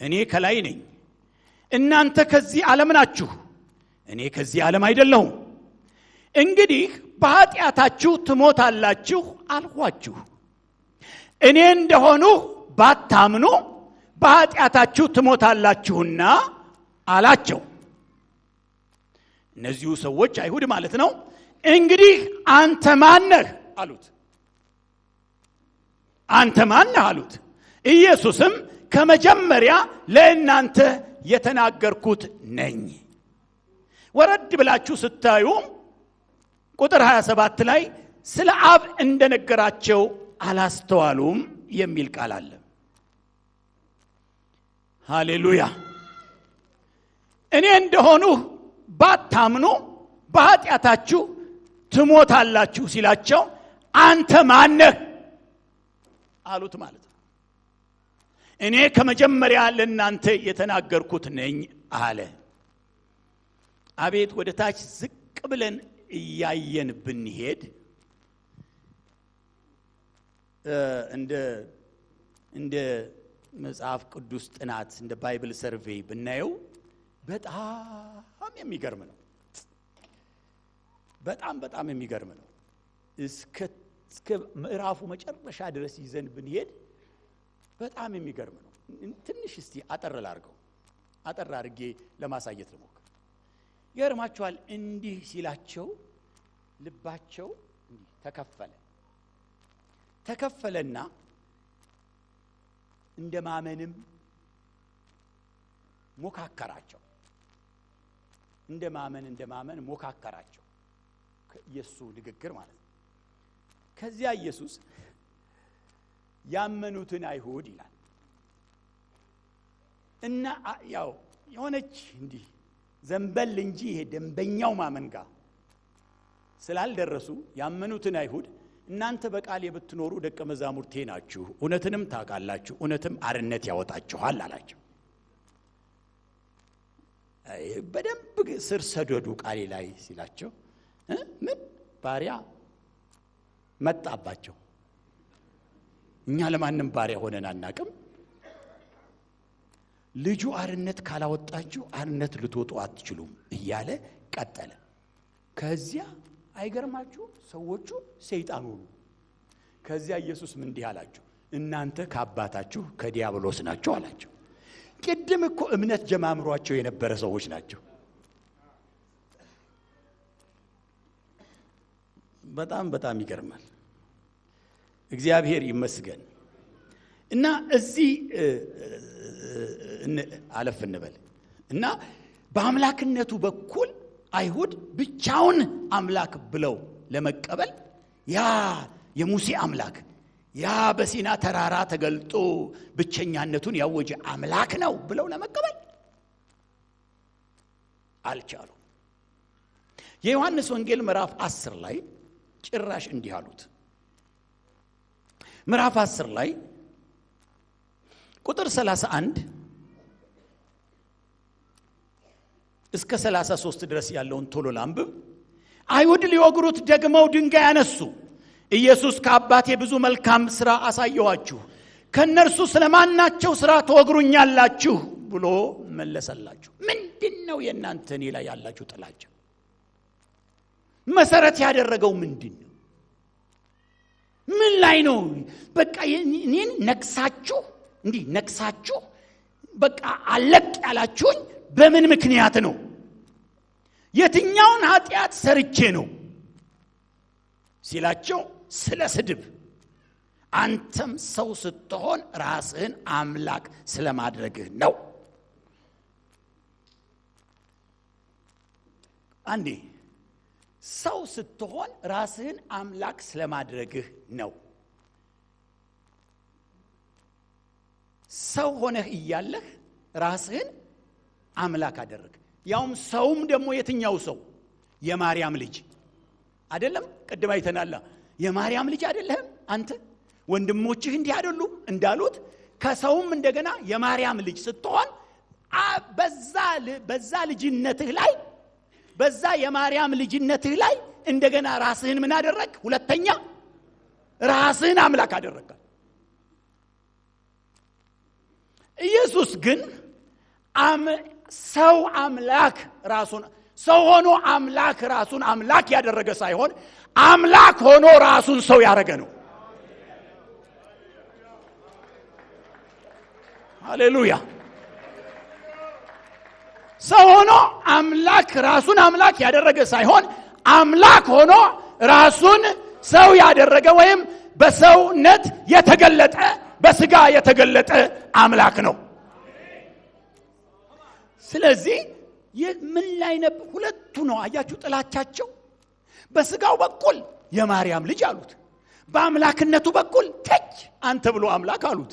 እኔ ከላይ ነኝ እናንተ ከዚህ ዓለም ናችሁ እኔ ከዚህ ዓለም አይደለሁም እንግዲህ በኃጢአታችሁ ትሞታላችሁ አልኋችሁ እኔ እንደሆኑ ባታምኑ በኃጢአታችሁ ትሞታላችሁና አላቸው እነዚሁ ሰዎች አይሁድ ማለት ነው እንግዲህ አንተ ማን ነህ አሉት አንተ ማን ነህ አሉት ኢየሱስም ከመጀመሪያ ለእናንተ የተናገርኩት ነኝ ወረድ ብላችሁ ስታዩ ቁጥር 27 ላይ ስለ አብ እንደነገራቸው አላስተዋሉም የሚል ቃል አለ ሃሌሉያ እኔ እንደሆኑ ባታምኑ በኃጢአታችሁ ትሞታላችሁ ሲላቸው አንተ ማን ነህ አሉት ማለት ነው እኔ ከመጀመሪያ ለእናንተ የተናገርኩት ነኝ አለ አቤት ወደ ታች ዝቅ ብለን እያየን ብንሄድ እንደ መጽሐፍ ቅዱስ ጥናት እንደ ባይብል ሰርቬይ ብናየው በጣም የሚገርም ነው በጣም የሚገርም ነው እስከ ምዕራፉ መጨረሻ ድረስ ይዘን ብንሄድ በጣም የሚገርም ነው ትንሽ እስቲ አጠር አድርጌ ለማሳየት ልሞክር ይገርማችኋል እንዲህ ሲላቸው ልባቸው ተከፈለና እንደማመንም ሞካከራቸው እንደማመን ሞካከራቸው ኢየሱስ ንግግር ማለት ነው ከዚያ ኢየሱስ ያመኑትን አይሁድ ይላል እና ያው የሆነች እንዲህ ዘንበል እንጂ ይሄ ደንበኛው ማመን ጋር ስላልደረሱ ያመኑትን አይሁድ እናንተ በቃል የብትኖሩ ደቀ መዛሙርቴ ናችሁ እውነትንም ታውቃላችሁ እውነትም አርነት ያወጣችኋል አላቸው በደንብ ስር ሰደዱ ቃሌ ላይ ሲላቸው ምን ባሪያ መጣባቸው እኛ ለማንም ባሪያ ሆነን አናቅም ልጁ አርነት ካላወጣችሁ አርነት ልትወጡ አትችሉም እያለ ቀጠለ ከዚያ አይገርማችሁ ሰዎቹ ሰይጣን ሆኑ ከዚያ ኢየሱስ ምን እንዲህ አላቸው እናንተ ከአባታችሁ ከዲያብሎስ ናችሁ አላቸው ቅድም እኮ እምነት ጀማምሯቸው የነበረ ሰዎች ናቸው በጣም ይገርማል እግዚአብሔር ይመስገን እና እዚህ አለፍ እንበል እና በአምላክነቱ በኩል አይሁድ ብቻውን አምላክ ብለው ለመቀበል ያ የሙሴ አምላክ ያ በሲና ተራራ ተገልጦ ብቸኛነቱን ያወጀ አምላክ ነው ብለው ለመቀበል አልቻሉ የዮሐንስ ወንጌል ምዕራፍ 10 ላይ ጭራሽ እንዲህ አሉት ምዕራፍ 10 ላይ ቁጥር 31 እስከ 33 ድረስ ያለውን ቶሎ ላንብብ አይሁድ ሊወግሩት ደግመው ድንጋይ ያነሱ ኢየሱስ ከአባቴ ብዙ መልካም ሥራ አሳየኋችሁ ከነርሱ ስለማናቸው ሥራ ተወግሩኛላችሁ ብሎ መለሰላቸው ምንድነው የናንተ እኔ ላይ ያላችሁ ጥላቻ መሰረት ያደረገው ምንድነው ምን ላይ ነው በቃ እኔን ነክሳችሁ በቃ አለቅ ያላችሁኝ በምን ምክንያት ነው የትኛውን ኃጢአት ሰርቼ ነው ሲላቸው ስለ ስድብ አንተም ሰው ስትሆን ራስህን አምላክ ስለማድረግህ ነው አንዴ ሰው ስትሆን ራስህን አምላክ ስለማድረግህ ነው ሰው ሆነህ እያለህ ራስህን አምላክ አደረግ። ያውም ሰውም ደግሞ የትኛው ሰው? የማርያም ልጅ አይደለም? ቅድም አይተናል። የማርያም ልጅ አይደለህም አንተ? ወንድሞችህ እንዲህ አይደሉም እንዳሉት ከሰውም እንደገና የማርያም ልጅ ስትሆን በዛ ልጅነትህ ላይ በዛ የማርያም ልጅነትህ ላይ እንደገና ራስህን ምን አደረግ? ሁለተኛ ራስህን አምላክ አደረግ። ኢየሱስ ግን ሰው አምላክ ራሱን ሰው ሆኖ አምላክ ራሱን አምላክ ያደረገ ሳይሆን አምላክ ሆኖ ራሱን ሰው ያደረገ ነው። ሃሌሉያ! ሰው ሆኖ አምላክ ራሱን አምላክ ያደረገ ሳይሆን አምላክ ሆኖ ራሱን ሰው ያደረገ ወይም በሰውነት የተገለጠ በስጋ የተገለጠ አምላክ ነው። ስለዚህ ምን ላይ ነበር? ሁለቱ ነው። አያችሁ ጥላቻቸው። በስጋው በኩል የማርያም ልጅ አሉት፣ በአምላክነቱ በኩል ተች አንተ ብሎ አምላክ አሉት።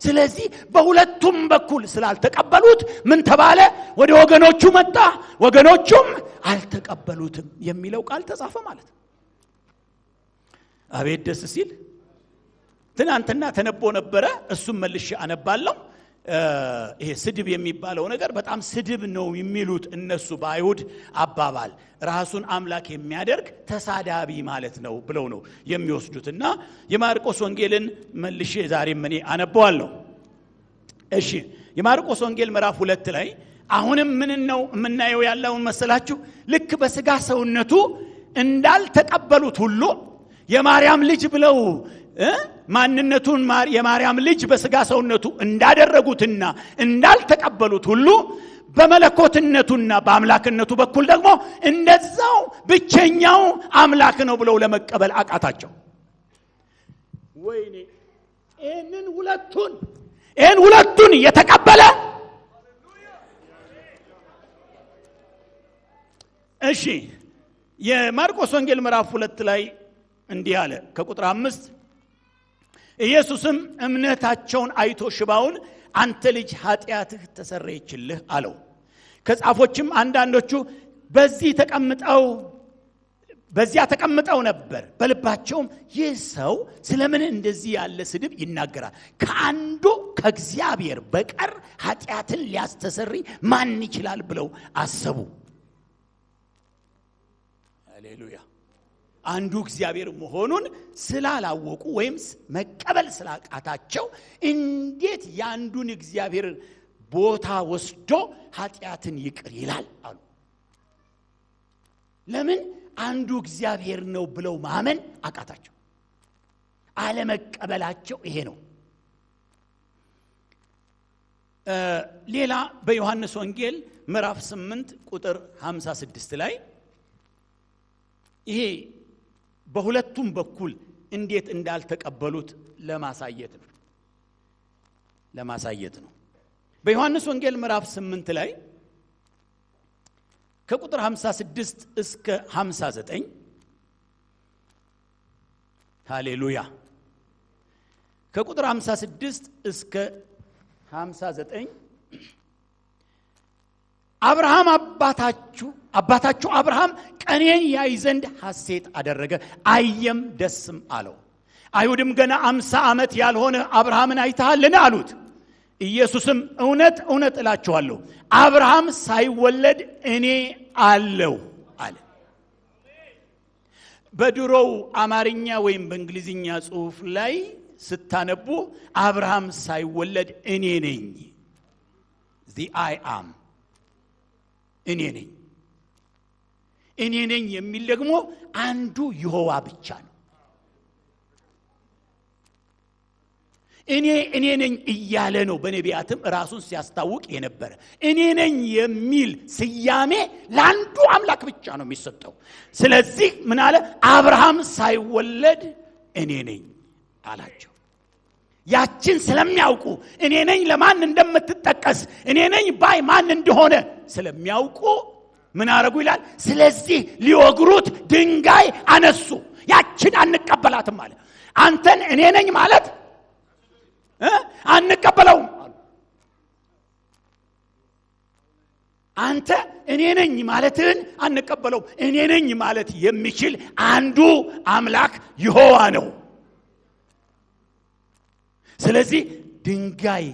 ስለዚህ በሁለቱም በኩል ስላልተቀበሉት ምን ተባለ? ወደ ወገኖቹ መጣ፣ ወገኖቹም አልተቀበሉትም የሚለው ቃል ተጻፈ ማለት ነው። አቤት ደስ ሲል! ትናንትና ተነቦ ነበረ፣ እሱም መልሼ አነባለሁ። ይሄ ስድብ የሚባለው ነገር በጣም ስድብ ነው የሚሉት እነሱ በአይሁድ አባባል ራሱን አምላክ የሚያደርግ ተሳዳቢ ማለት ነው ብለው ነው የሚወስዱትና የማርቆስ ወንጌልን መልሼ ዛሬም እኔ አነባዋለሁ። እሺ የማርቆስ ወንጌል ምዕራፍ 2 ላይ አሁንም ምን ነው የምናየው ያለውን መሰላችሁ? ልክ በስጋ ሰውነቱ እንዳልተቀበሉት ሁሉ የማርያም ልጅ ብለው ማንነቱን የማርያም ልጅ በስጋ ሰውነቱ እንዳደረጉትና እንዳልተቀበሉት ሁሉ በመለኮትነቱና በአምላክነቱ በኩል ደግሞ እንደዛው ብቸኛው አምላክ ነው ብለው ለመቀበል አቃታቸው። ወይኔ ይህን ሁለቱን የተቀበለ እሺ የማርቆስ ወንጌል ምዕራፍ 2 ላይ እንዲህ አለ ከቁጥር 5 ኢየሱስም እምነታቸውን አይቶ ሽባውን አንተ ልጅ ኃጢአትህ ተሰረየችልህ አለው። ከጻፎችም አንዳንዶቹ በዚያ ተቀምጠው ነበር። በልባቸውም ይህ ሰው ስለምን እንደዚህ ያለ ስድብ ይናገራል? ከአንዱ ከእግዚአብሔር በቀር ኃጢአትን ሊያስተሰርይ ማን ይችላል ብለው አሰቡ። ሃሌሉያ! አንዱ እግዚአብሔር መሆኑን ስላላወቁ ወይም መቀበል ስላቃታቸው እንዴት ያንዱን እግዚአብሔር ቦታ ወስዶ ኃጢአትን ይቅር ይላል አሉ። ለምን? አንዱ እግዚአብሔር ነው ብለው ማመን አቃታቸው። አለመቀበላቸው ይሄ ነው። ሌላ በዮሐንስ ወንጌል ምዕራፍ 8 ቁጥር 56 ላይ ይሄ በሁለቱም በኩል እንዴት እንዳልተቀበሉት ለማሳየት ነው። በዮሐንስ ወንጌል ምዕራፍ 8 ላይ ከቁጥር 56 እስከ 59 ሃሌሉያ ከቁጥር 56 እስከ 59 አብርሃም አባታችሁ አብርሃም ቀኔን ያይ ዘንድ ሐሴት አደረገ፣ አየም ደስም አለው። አይሁድም ገና 50 ዓመት ያልሆነ አብርሃምን አይተሃልን አሉት። ኢየሱስም እውነት እውነት እላችኋለሁ አብርሃም ሳይወለድ እኔ አለው አለ። በድሮው አማርኛ ወይም በእንግሊዝኛ ጽሑፍ ላይ ስታነቡ አብርሃም ሳይወለድ እኔ ነኝ I am እኔ ነኝ የሚል ደግሞ አንዱ ይሖዋ ብቻ ነው። እኔ ነኝ እያለ ነው በነቢያትም ራሱን ሲያስታውቅ የነበረ። እኔ ነኝ የሚል ስያሜ ለአንዱ አምላክ ብቻ ነው የሚሰጠው። ስለዚህ ምን አለ? አብርሃም ሳይወለድ እኔ ነኝ አላቸው። ያችን ስለሚያውቁ እኔ ነኝ ለማን እንደምትጠቀስ እኔ ነኝ ባይ ማን እንደሆነ ስለሚያውቁ ምን አረጉ ይላል? ስለዚህ ሊወግሩት ድንጋይ አነሱ። ያችን አንቀበላትም አለ። አንተን እኔ ነኝ ማለት አንቀበለውም። አንተ እኔ ነኝ ማለትን አንቀበለው። እኔ ነኝ ማለት የሚችል አንዱ አምላክ ይሖዋ ነው። ስለዚህ ድንጋይ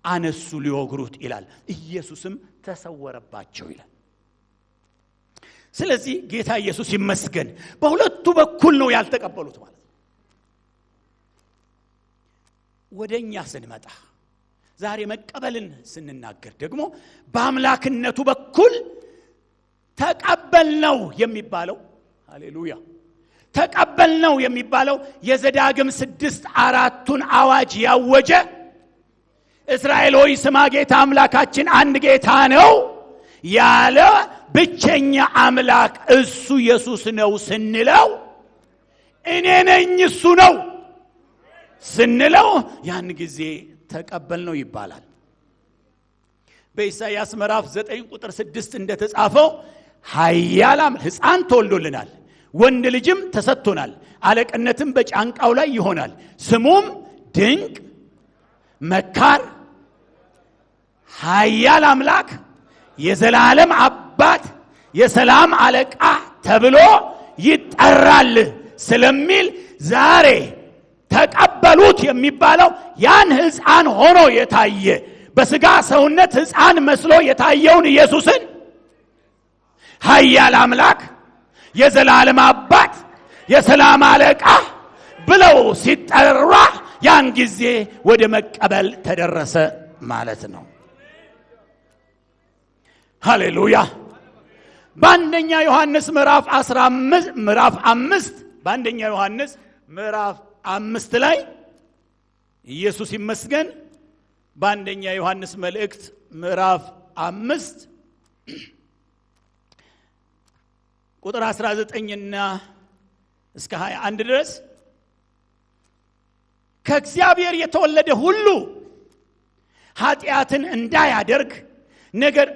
አነሱ ሊወግሩት ይላል። ኢየሱስም ተሰወረባቸው ይላል። ስለዚህ ጌታ ኢየሱስ ይመስገን በሁለቱ በኩል ነው ያልተቀበሉት ማለት ነው። ወደኛ ስንመጣ ዛሬ መቀበልን ስንናገር ደግሞ በአምላክነቱ በኩል ተቀበልነው የሚባለው ሃሌሉያ ተቀበልነው የሚባለው የዘዳግም 6:4 አዋጅ ያወጀ እስራኤል ሆይ ስማ ጌታ አምላካችን አንድ ጌታ ነው ያለ ብቸኛ አምላክ እሱ ኢየሱስ ነው ስንለው እኔ ነኝ እሱ ነው ስንለው ያን ጊዜ ተቀበልነው ይባላል። በኢሳይያስ ምዕራፍ 9:6 እንደተጻፈው ኃያላም ሕፃን ተወልዶልናል ወንድ ልጅም ተሰጥቶናል አለቅነትም በጫንቃው ላይ ይሆናል ስሙም ድንቅ መካር ኃያል አምላክ የዘላለም አባት የሰላም አለቃ ተብሎ ይጠራል ስለሚል ዛሬ ተቀበሉት የሚባለው ያን ሕፃን ሆኖ የታየ በስጋ ሰውነት ሕፃን መስሎ የታየውን ኢየሱስን ኃያል አምላክ የዘላለም አባት የሰላም አለቃ ብለው ሲጠራ ያን ጊዜ ወደ መቀበል ተደረሰ ማለት ነው። ሃሌሉያ። በአንደኛ ዮሐንስ ምዕራፍ 5 በአንደኛ ዮሐንስ ምዕራፍ 5 ላይ ኢየሱስ ይመስገን በአንደኛ ዮሐንስ መልእክት ምዕራፍ 5 ቁጥር 19 እስከ 21 ድረስ ከእግዚአብሔር የተወለደ ሁሉ ኃጢአትን እንዳያደርግ ነገር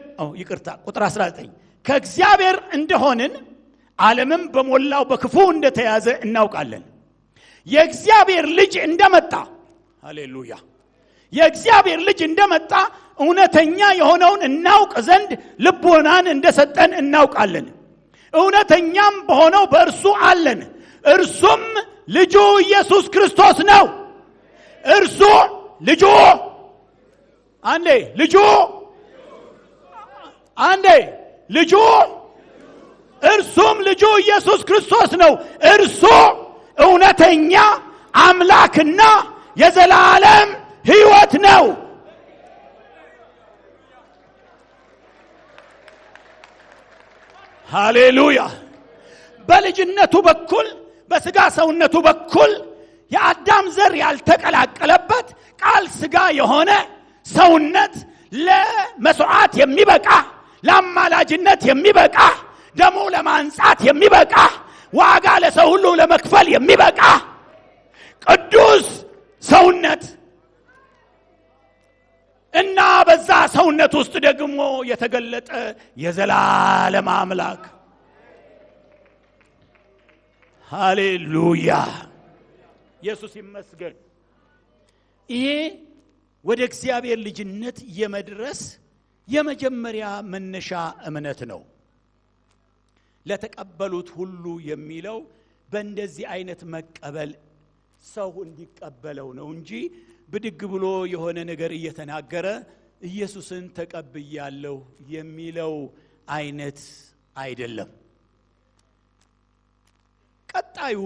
ቁጥር 19 ከእግዚአብሔር እንደሆንን ዓለምም በሞላው በክፉ እንደተያዘ እናውቃለን። የእግዚአብሔር ልጅ እንደመጣ ሃሌሉያ የእግዚአብሔር ልጅ እንደመጣ እውነተኛ የሆነውን እናውቅ ዘንድ ልቦናን እንደሰጠን እናውቃለን። እውነተኛም በሆነው በእርሱ አለን እርሱም ልጁ ኢየሱስ ክርስቶስ ነው። እርሱ ልጁ አንዴ ልጁ እርሱም ልጁ ኢየሱስ ክርስቶስ ነው። እርሱ እውነተኛ አምላክና የዘላለም ሕይወት ነው። ሃሌሉያ። በልጅነቱ በኩል በስጋ ሰውነቱ በኩል የአዳም ዘር ያልተቀላቀለበት ቃል ስጋ የሆነ ሰውነት ለመስዋዕት የሚበቃ ለአማላጅነት የሚበቃ ደሙ ለማንጻት የሚበቃ ዋጋ ለሰው ሁሉ ለመክፈል የሚበቃ ቅዱስ ሰውነት እና በዛ ሰውነት ውስጥ ደግሞ የተገለጠ የዘላለም አምላክ ሃሌሉያ ኢየሱስ ይመስገን። ይሄ ወደ እግዚአብሔር ልጅነት የመድረስ የመጀመሪያ መነሻ እምነት ነው። ለተቀበሉት ሁሉ የሚለው በእንደዚህ አይነት መቀበል ሰው እንዲቀበለው ነው እንጂ ብድግ ብሎ የሆነ ነገር እየተናገረ ኢየሱስን ተቀብያለሁ የሚለው አይነት አይደለም። ቀጣዩ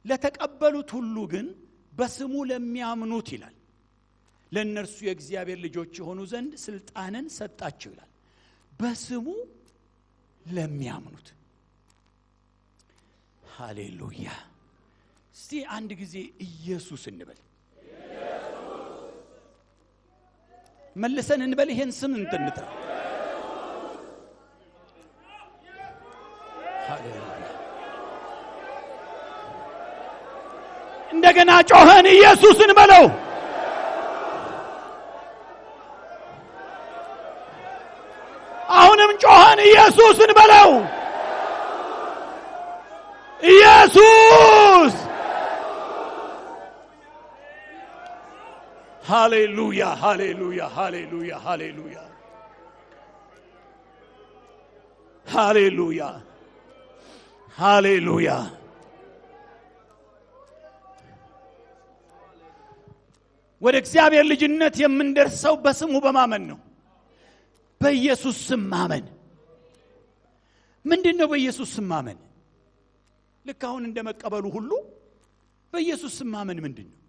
ለተቀበሉት ሁሉ ግን በስሙ ለሚያምኑት ይላል ለእነርሱ የእግዚአብሔር ልጆች የሆኑ ዘንድ ስልጣንን ሰጣቸው ይላል። በስሙ ለሚያምኑት ሃሌሉያ። እስቲ አንድ ጊዜ ኢየሱስ እንበል መልሰን እንበል ይሄን ስም እንጥንታ ሃሌሉያ። እንደገና ጮኸን ኢየሱስን በለው። አሁንም ጮኸን ኢየሱስን በለው። ኢየሱስ ሃሌሉያ ሃሌሉያ ሃሌሉያ ሃሌሉያ ሃሌሉያ ሃሌሉያ። ወደ እግዚአብሔር ልጅነት የምንደርሰው በስሙ በማመን ነው። በኢየሱስ ስም ማመን ምንድነው? በኢየሱስ ስም ማመን ልክ አሁን እንደመቀበሉ ሁሉ በኢየሱስ ስም ማመን ምንድነው?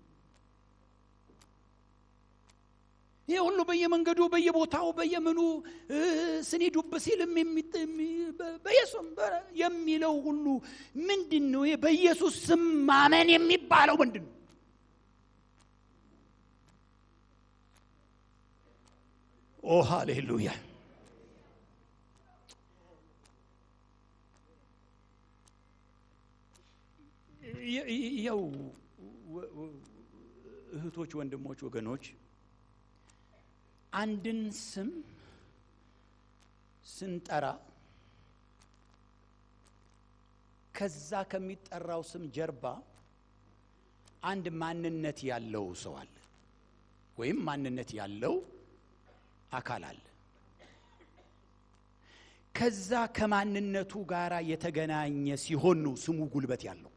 ይሄ ሁሉ በየመንገዱ በየቦታው በየምኑ ስኒዱብ ሲልም በኢየሱስ የሚለው ሁሉ ምንድነው? ይሄ በኢየሱስ ስም ማመን የሚባለው ምንድነው? ኦ ሃሌሉያ። ያው እህቶች፣ ወንድሞች፣ ወገኖች አንድን ስም ስንጠራ ከዛ ከሚጠራው ስም ጀርባ አንድ ማንነት ያለው ሰው አለ ወይም ማንነት ያለው አካል አለ። ከዛ ከማንነቱ ጋራ የተገናኘ ሲሆን ነው ስሙ ጉልበት ያለው።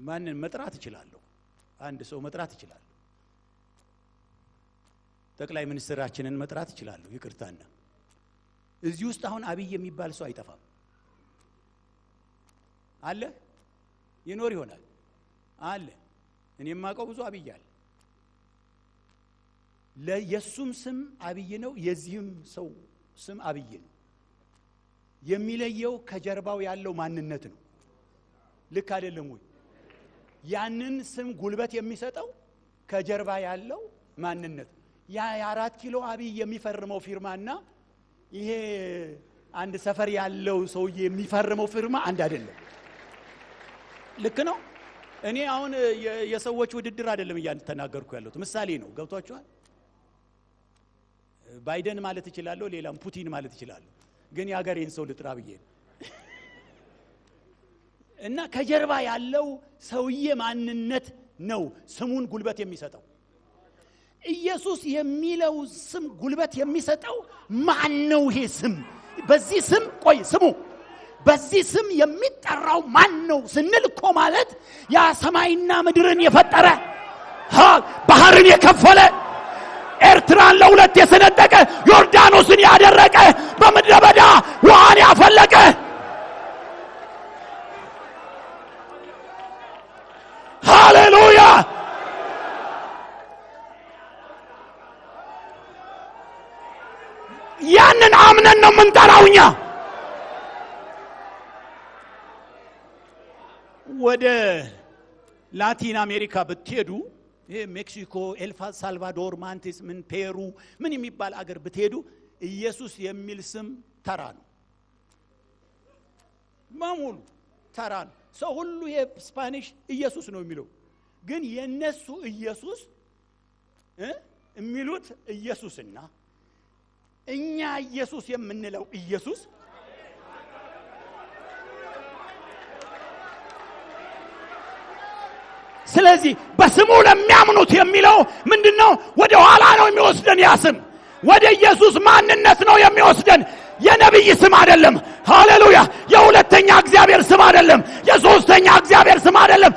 ማንን መጥራት እችላለሁ? አንድ ሰው መጥራት እችላለሁ። ጠቅላይ ሚኒስትራችንን መጥራት እችላለሁ። ይቅርታና እዚህ ውስጥ አሁን አብይ የሚባል ሰው አይጠፋም። አለ ይኖር ይሆናል አለ። እኔም ማቀው ብዙ አብይ አለ። ለየሱም ስም አብይ ነው፣ የዚህም ሰው ስም አብይ ነው። የሚለየው ከጀርባው ያለው ማንነት ነው። ልክ አይደለም ወይ? ያንን ስም ጉልበት የሚሰጠው ከጀርባ ያለው ማንነት። ያ 4 ኪሎ አብይ የሚፈርመው ፊርማና ይሄ አንድ ሰፈር ያለው ሰውዬ የሚፈርመው ፊርማ አንድ አይደለም። ልክ ነው። እኔ አሁን የሰዎች ውድድር አይደለም እያንተናገርኩ ያለሁት ምሳሌ ነው። ገብቷችኋል? ባይደን ማለት እችላለሁ፣ ሌላም ፑቲን ማለት እችላለሁ። ግን ያገሬን ሰው ልጥራ ብዬ ነው። እና ከጀርባ ያለው ሰውዬ ማንነት ነው ስሙን ጉልበት የሚሰጠው። ኢየሱስ የሚለው ስም ጉልበት የሚሰጠው ማን ነው? ይሄ ስም በዚህ ስም ቆይ ስሙ በዚህ ስም የሚጠራው ማን ነው ስንል እኮ ማለት ያ ሰማይና ምድርን የፈጠረ ባህርን የከፈለ ኤርትራን ለሁለት የሰነጠቀ ዮርዳኖስን ያደረቀ በምድረ በዳ ውሃን ያፈለቀ ሃሌሉያ ያንን አምነን ነው የምንጠራውኛ። ወደ ላቲን አሜሪካ ብትሄዱ ይሄ ሜክሲኮ፣ ኤል ሳልቫዶር፣ ማንቲስ ምን ፔሩ ምን የሚባል አገር ብትሄዱ ኢየሱስ የሚል ስም ተራ ነው። ማሙሉ ተራ ነው። ሰው ሁሉ የስፓኒሽ ኢየሱስ ነው የሚለው። ግን የነሱ ኢየሱስ የሚሉት ኢየሱስና እኛ ኢየሱስ የምንለው ኢየሱስ ስለዚህ በስሙ ለሚያምኑት የሚለው ምንድነው? ወደ ኋላ ነው የሚወስደን። ያ ስም ወደ ኢየሱስ ማንነት ነው የሚወስደን። የነብይ ስም አይደለም። ሃሌሉያ! የሁለተኛ እግዚአብሔር ስም አይደለም። የሶስተኛ እግዚአብሔር ስም አይደለም።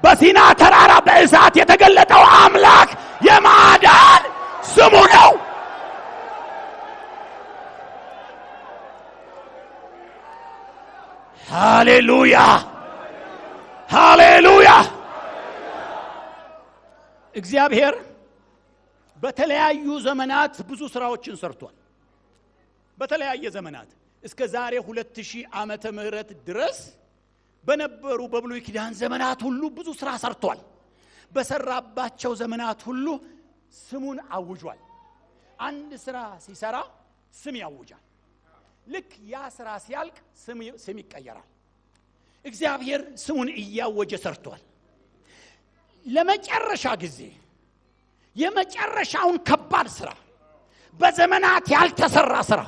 በሲና ተራራ በእሳት የተገለጠው አምላክ የማዳን ስሙ ነው። ሃሌሉያ! ሃሌሉያ! እግዚአብሔር በተለያዩ ዘመናት ብዙ ስራዎችን ሰርቷል። በተለያየ ዘመናት እስከ ዛሬ 2000 ዓመተ ምህረት ድረስ በነበሩ በብሉይ ኪዳን ዘመናት ሁሉ ብዙ ስራ ሰርቷል። በሰራባቸው ዘመናት ሁሉ ስሙን አውጇል። አንድ ስራ ሲሰራ ስም ያውጃል። ልክ ያ ስራ ሲያልቅ ስም ይቀየራል። እግዚአብሔር ስሙን እያወጀ ሰርቷል። ለመጨረሻ ጊዜ የመጨረሻውን ከባድ ስራ በዘመናት ያልተሰራ ስራ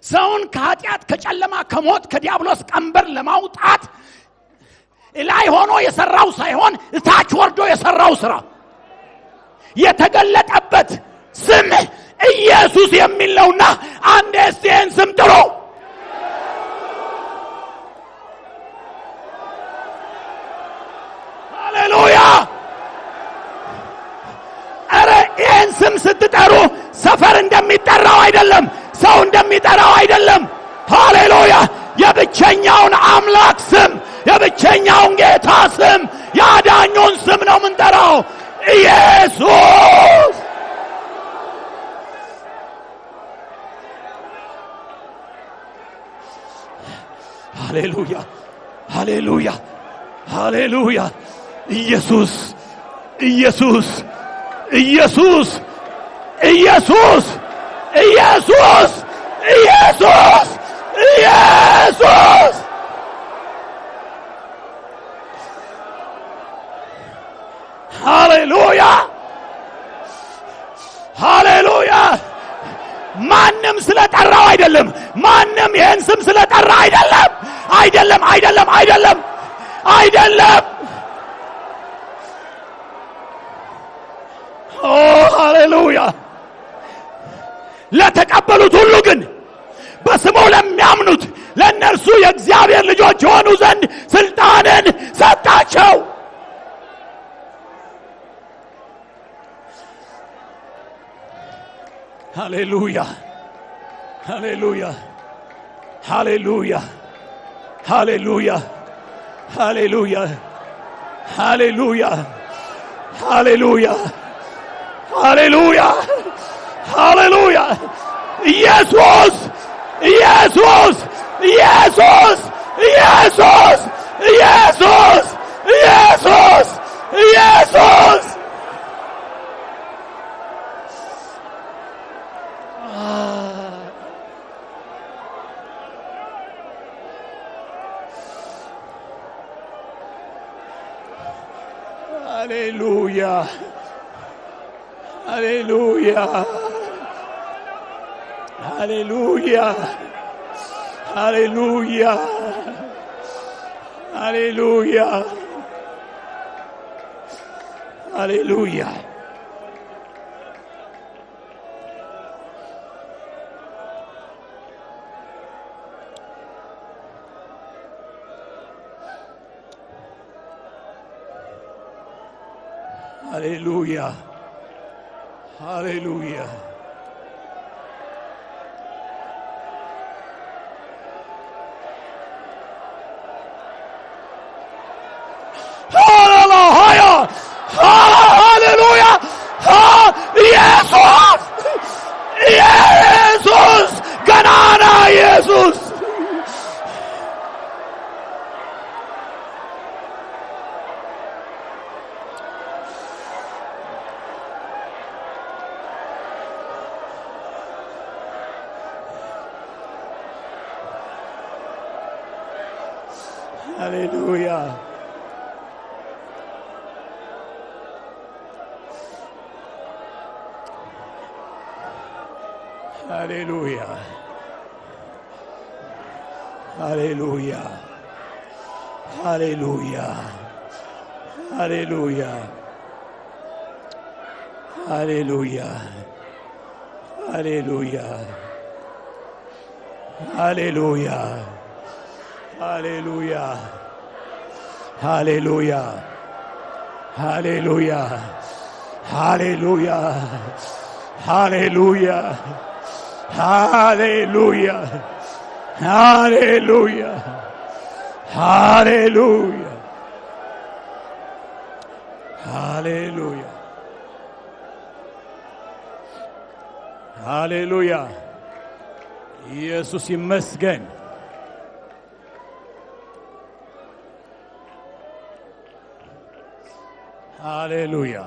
ሰውን ከኃጢአት ከጨለማ ከሞት ከዲያብሎስ ቀንበር ለማውጣት ላይ ሆኖ የሰራው ሳይሆን ታች ወርዶ የሰራው ስራ የተገለጠበት ስም ኢየሱስ የሚል ነውና አንድ እስቲን ስም ጥሩ። ሃሌሉያ! አረ ይህን ስም ስትጠሩ ሰፈር እንደሚጠራው አይደለም፣ ሰው እንደሚጠራው አይደለም። ሃሌሉያ! የብቸኛውን አምላክ ስም፣ የብቸኛውን ጌታ ስም፣ ያዳኙን ስም ነው የምንጠራው፣ ኢየሱስ። ሃሌሉያ! ሃሌሉያ! ሃሌሉያ! ኢየሱስ ኢየሱስ ኢየሱስ ኢየሱስ ኢየሱስ ኢየሱስ ኢየሱስ ሃሌሉያ ሃሌሉያ። ማንም ስለጠራው አይደለም፣ ማንም ይህን ስም ስለጠራ አይደለም፣ አይደለም አይደለም አይደለም አይደለም። ኦ ሃሌሉያ። ለተቀበሉት ሁሉ ግን በስሙ ለሚያምኑት ለእነርሱ የእግዚአብሔር ልጆች የሆኑ ዘንድ ስልጣንን ሰጣቸው። ሃሌሉያ ሃሌሉያ ሃሌሉያ ሃሌሉያ ሃሌሉያ ሃሌሉያ ሃሌሉያ ሃሌሉያ ሃሌሉያ። ኢየሱስ ኢየሱስ ኢየሱስ ኢየሱስ ኢየሱስ ኢየሱስ ኢየሱስ ሃሌሉያ ሃሌሉያ ሃሌሉያ ሃሌሉያ ሃሌሉያ ሃሌሉያ ሃሌሉያ ሃሌሉያ ሃሌሉያ ኢየሱስ ኢየሱስ ገናና ኢየሱስ ሃሌሉያ ሃሌሉያ ሃሌሉያ ሃሌሉያ ሃሌሉያ ሃሌሉያ ሃሌሉያ ሃሌሉያ ሃሌሉያ ሃሌሉያ ሃሌሉያ ሃሌሉያ ሃሌሉያ ሃሌሉያ ሃሌሉያ ሃሌሉያ ሃሌሉያ ሃሌሉያ ኢየሱስ ይመስገን። ሃሌሉያ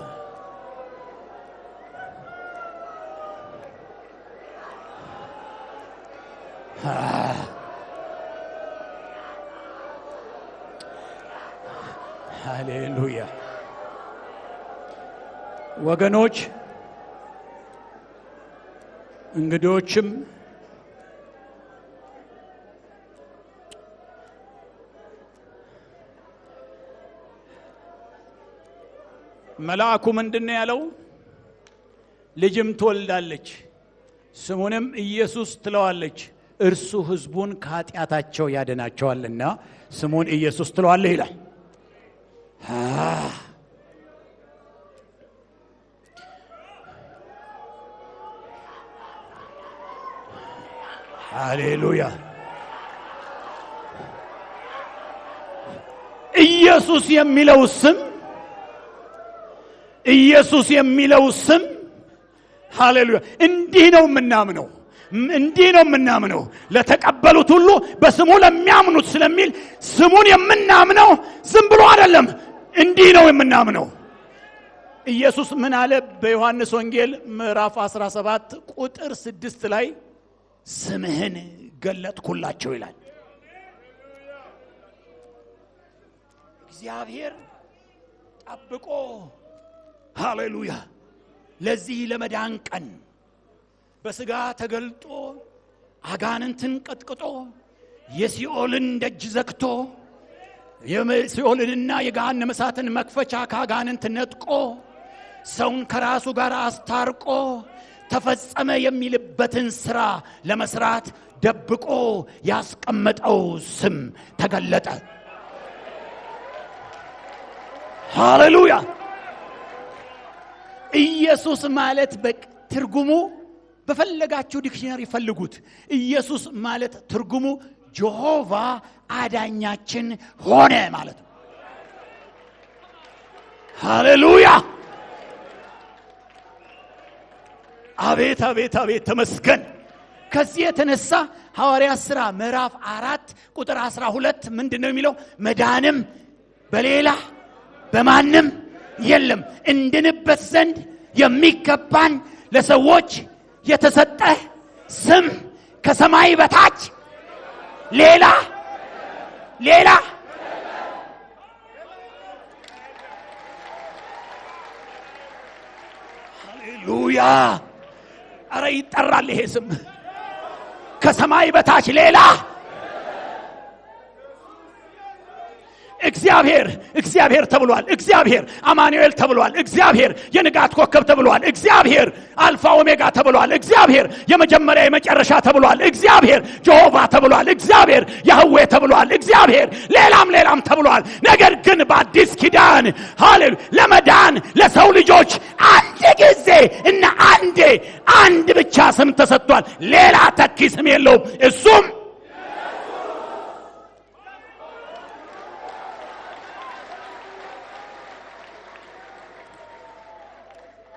ሃሌሉያ ወገኖች እንግዶችም መልአኩ ምንድነው ያለው? ልጅም ትወልዳለች ስሙንም ኢየሱስ ትለዋለች፣ እርሱ ሕዝቡን ከኃጢአታቸው ያድናቸዋልና ስሙን ኢየሱስ ትለዋለህ ይላል። ሃሌሉያ። ኢየሱስ የሚለው ስም ሃሌሉያ። እንዲህ ነው የምናምነው ለተቀበሉት ሁሉ በስሙ ለሚያምኑት ስለሚል ስሙን የምናምነው ዝም ብሎ አይደለም፣ እንዲህ ነው የምናምነው። ኢየሱስ ምን አለ? በዮሐንስ ወንጌል ምዕራፍ 17 ቁጥር 6 ላይ ስምህን ገለጥኩላቸው ይላል። እግዚአብሔር ጠብቆ ሃሌሉያ ለዚህ ለመዳን ቀን በስጋ ተገልጦ አጋንንትን ቀጥቅጦ የሲኦልን ደጅ ዘግቶ የሲኦልንና የገሃነመ እሳትን መክፈቻ ከአጋንንት ነጥቆ ሰውን ከራሱ ጋር አስታርቆ ተፈጸመ የሚልበትን ሥራ ለመስራት ደብቆ ያስቀመጠው ስም ተገለጠ። ሃሌሉያ። ኢየሱስ ማለት በትርጉሙ በፈለጋችሁ ዲክሽነሪ ፈልጉት። ኢየሱስ ማለት ትርጉሙ ጀሆቫ አዳኛችን ሆነ ማለት ነው። ሃሌሉያ። አቤት አቤት አቤት ተመስገን። ከዚህ የተነሳ ሐዋርያት ሥራ ምዕራፍ 4 ቁጥር 12 ምንድነው የሚለው? መዳንም በሌላ በማንም የለም እንድንበት ዘንድ የሚገባን ለሰዎች የተሰጠ ስም ከሰማይ በታች ሌላ ሃሌሉያ። አረ ይጠራል ይሄ ስም ከሰማይ በታች ሌላ። እግዚአብሔር ተብሏል። እግዚአብሔር አማኑኤል ተብሏል። እግዚአብሔር የንጋት ኮከብ ተብሏል። እግዚአብሔር አልፋ ኦሜጋ ተብሏል። እግዚአብሔር የመጀመሪያ የመጨረሻ ተብሏል። እግዚአብሔር ጀሆቫ ተብሏል። እግዚአብሔር ያህዌ ተብሏል። እግዚአብሔር ሌላም ተብሏል። ነገር ግን በአዲስ ኪዳን ሃሌሉያ ለመዳን ለሰው ልጆች አንድ ጊዜ እና አንድ ብቻ ስም ተሰጥቷል። ሌላ ተኪ ስም የለውም። እሱም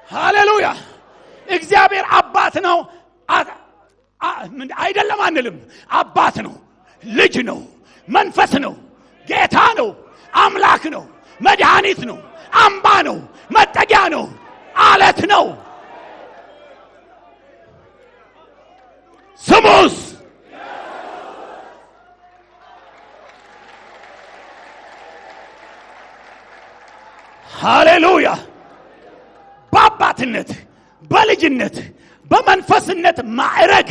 ሃሌሉያ። እግዚአብሔር አባት ነው አይደለም አንልም። አባት ነው፣ ልጅ ነው፣ መንፈስ ነው፣ ጌታ ነው፣ አምላክ ነው፣ መድኃኒት ነው፣ አምባ ነው፣ መጠጊያ ነው፣ አለት ነው። ስሙስ ሃሌሉያ። በአባትነት በልጅነት በመንፈስነት ማዕረግ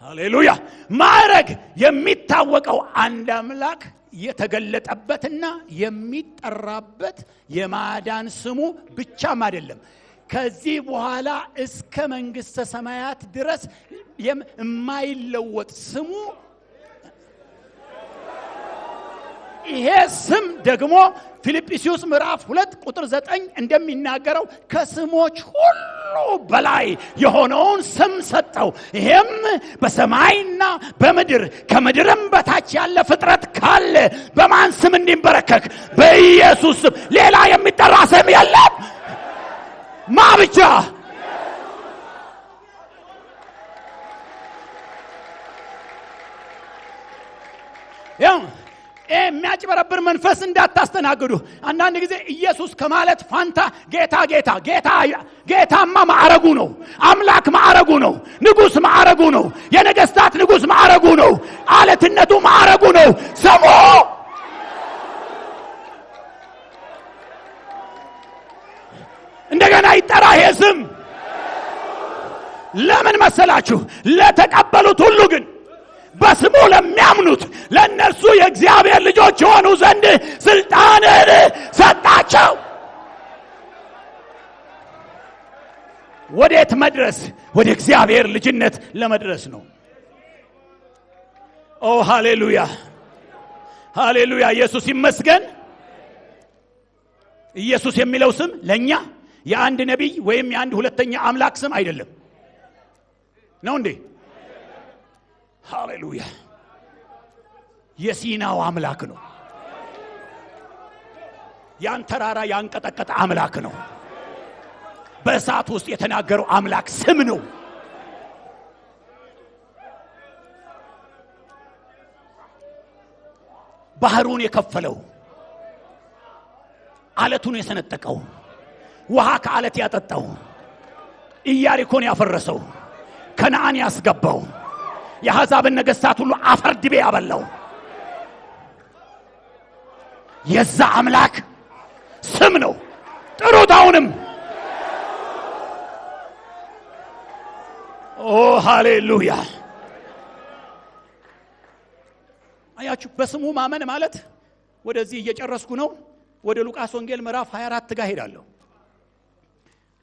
ሃሌሉያ ማዕረግ የሚታወቀው አንድ አምላክ የተገለጠበትና የሚጠራበት የማዳን ስሙ ብቻም አይደለም። ከዚህ በኋላ እስከ መንግስተ ሰማያት ድረስ የማይለወጥ ስሙ ይሄ ስም ደግሞ ፊልጵስዩስ ምዕራፍ 2 ቁጥር 9 እንደሚናገረው ከስሞች ሁሉ በላይ የሆነውን ስም ሰጠው። ይሄም በሰማይና በምድር ከምድርም በታች ያለ ፍጥረት ካለ በማን ስም እንዲንበረከክ? በኢየሱስ ስም። ሌላ የሚጠራ ስም የለም። ማ ብቻ? የሚያጭበረብር መንፈስ እንዳታስተናግዱ። አንዳንድ ጊዜ ኢየሱስ ከማለት ፋንታ ጌታማ ማዕረጉ ነው። አምላክ ማዕረጉ ነው። ንጉሥ ማዕረጉ ነው። የነገስታት ንጉሥ ማዕረጉ ነው። አለትነቱ ማዕረጉ ነው። ስሙ እንደገና ይጠራ። ይሄ ስም ለምን መሰላችሁ? ለተቀበሉት ሁሉ ግን በስሙ ለሚያምኑት ለእነርሱ የእግዚአብሔር ልጆች የሆኑ ዘንድ ስልጣንን ሰጣቸው። ወዴት መድረስ? ወደ እግዚአብሔር ልጅነት ለመድረስ ነው። ኦ ሃሌሉያ ሃሌሉያ! ኢየሱስ ይመስገን። ኢየሱስ የሚለው ስም ለኛ የአንድ ነቢይ ወይም የአንድ ሁለተኛ አምላክ ስም አይደለም ነው እንዴ? ሃሌሉያ! የሲናው አምላክ ነው። ያን ተራራ ያንቀጠቀጠ አምላክ ነው። በእሳት ውስጥ የተናገረው አምላክ ስም ነው። ባህሩን የከፈለው፣ አለቱን የሰነጠቀው፣ ውሃ ከአለት ያጠጣው፣ ኢያሪኮን ያፈረሰው፣ ከነዓን ያስገባው፣ የአሕዛብን ነገሥታት ሁሉ አፈር ድቤ ያበላው የዛ አምላክ ስም ነው። ጥሩት አሁንም። ኦ ሃሌሉያ! አያችሁ፣ በስሙ ማመን ማለት ወደዚህ እየጨረስኩ ነው። ወደ ሉቃስ ወንጌል ምዕራፍ 24 ጋር ሄዳለሁ።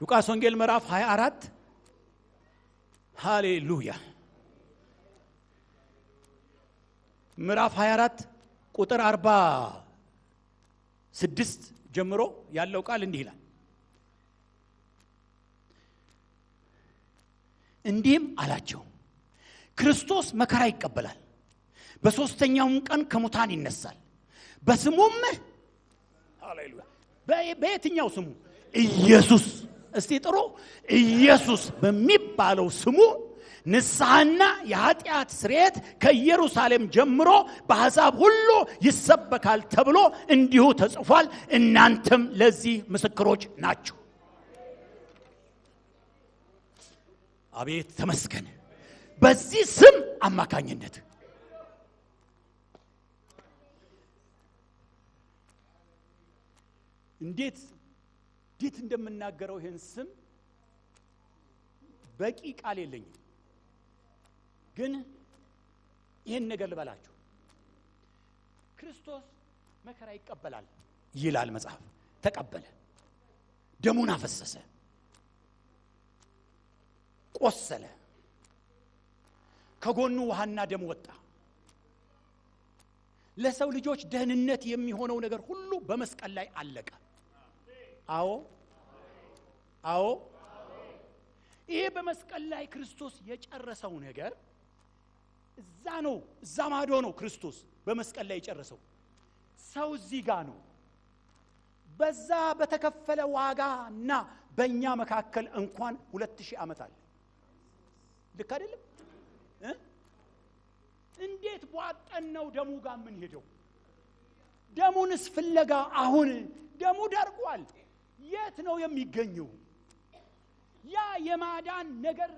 ሉቃስ ወንጌል ምዕራፍ 24 ሃሌሉያ! ምዕራፍ 24 ቁጥር 46 ጀምሮ ያለው ቃል እንዲህ ይላል። እንዲህም አላቸው፣ ክርስቶስ መከራ ይቀበላል፣ በሶስተኛውም ቀን ከሙታን ይነሳል፣ በስሙም ሃሌሉያ። በየትኛው ስሙ? ኢየሱስ። እስቲ ጥሩ። ኢየሱስ በሚባለው ስሙ ንስሐና የኃጢአት ስርየት ከኢየሩሳሌም ጀምሮ በአሕዛብ ሁሉ ይሰበካል ተብሎ እንዲሁ ተጽፏል። እናንተም ለዚህ ምስክሮች ናችሁ። አቤት ተመስገን። በዚህ ስም አማካኝነት እንዴት እንደምናገረው ይህን ስም በቂ ቃል የለኝም። ግን ይህን ነገር ልበላችሁ፣ ክርስቶስ መከራ ይቀበላል ይላል መጽሐፍ። ተቀበለ፣ ደሙን አፈሰሰ፣ ቆሰለ፣ ከጎኑ ውሃና ደም ወጣ። ለሰው ልጆች ደህንነት የሚሆነው ነገር ሁሉ በመስቀል ላይ አለቀ። አዎ አዎ፣ ይሄ በመስቀል ላይ ክርስቶስ የጨረሰው ነገር እዛ ነው፣ እዛ ማዶ ነው። ክርስቶስ በመስቀል ላይ የጨረሰው ሰው እዚህ ጋር ነው። በዛ በተከፈለ ዋጋና በእኛ መካከል እንኳን 2000 ዓመት አለ። ልክ አይደለም? እንዴት ቧጠን ነው ደሙ ጋር ምን ሄደው? ደሙንስ ፍለጋ አሁን ደሙ ደርቋል። የት ነው የሚገኘው? ያ የማዳን ነገር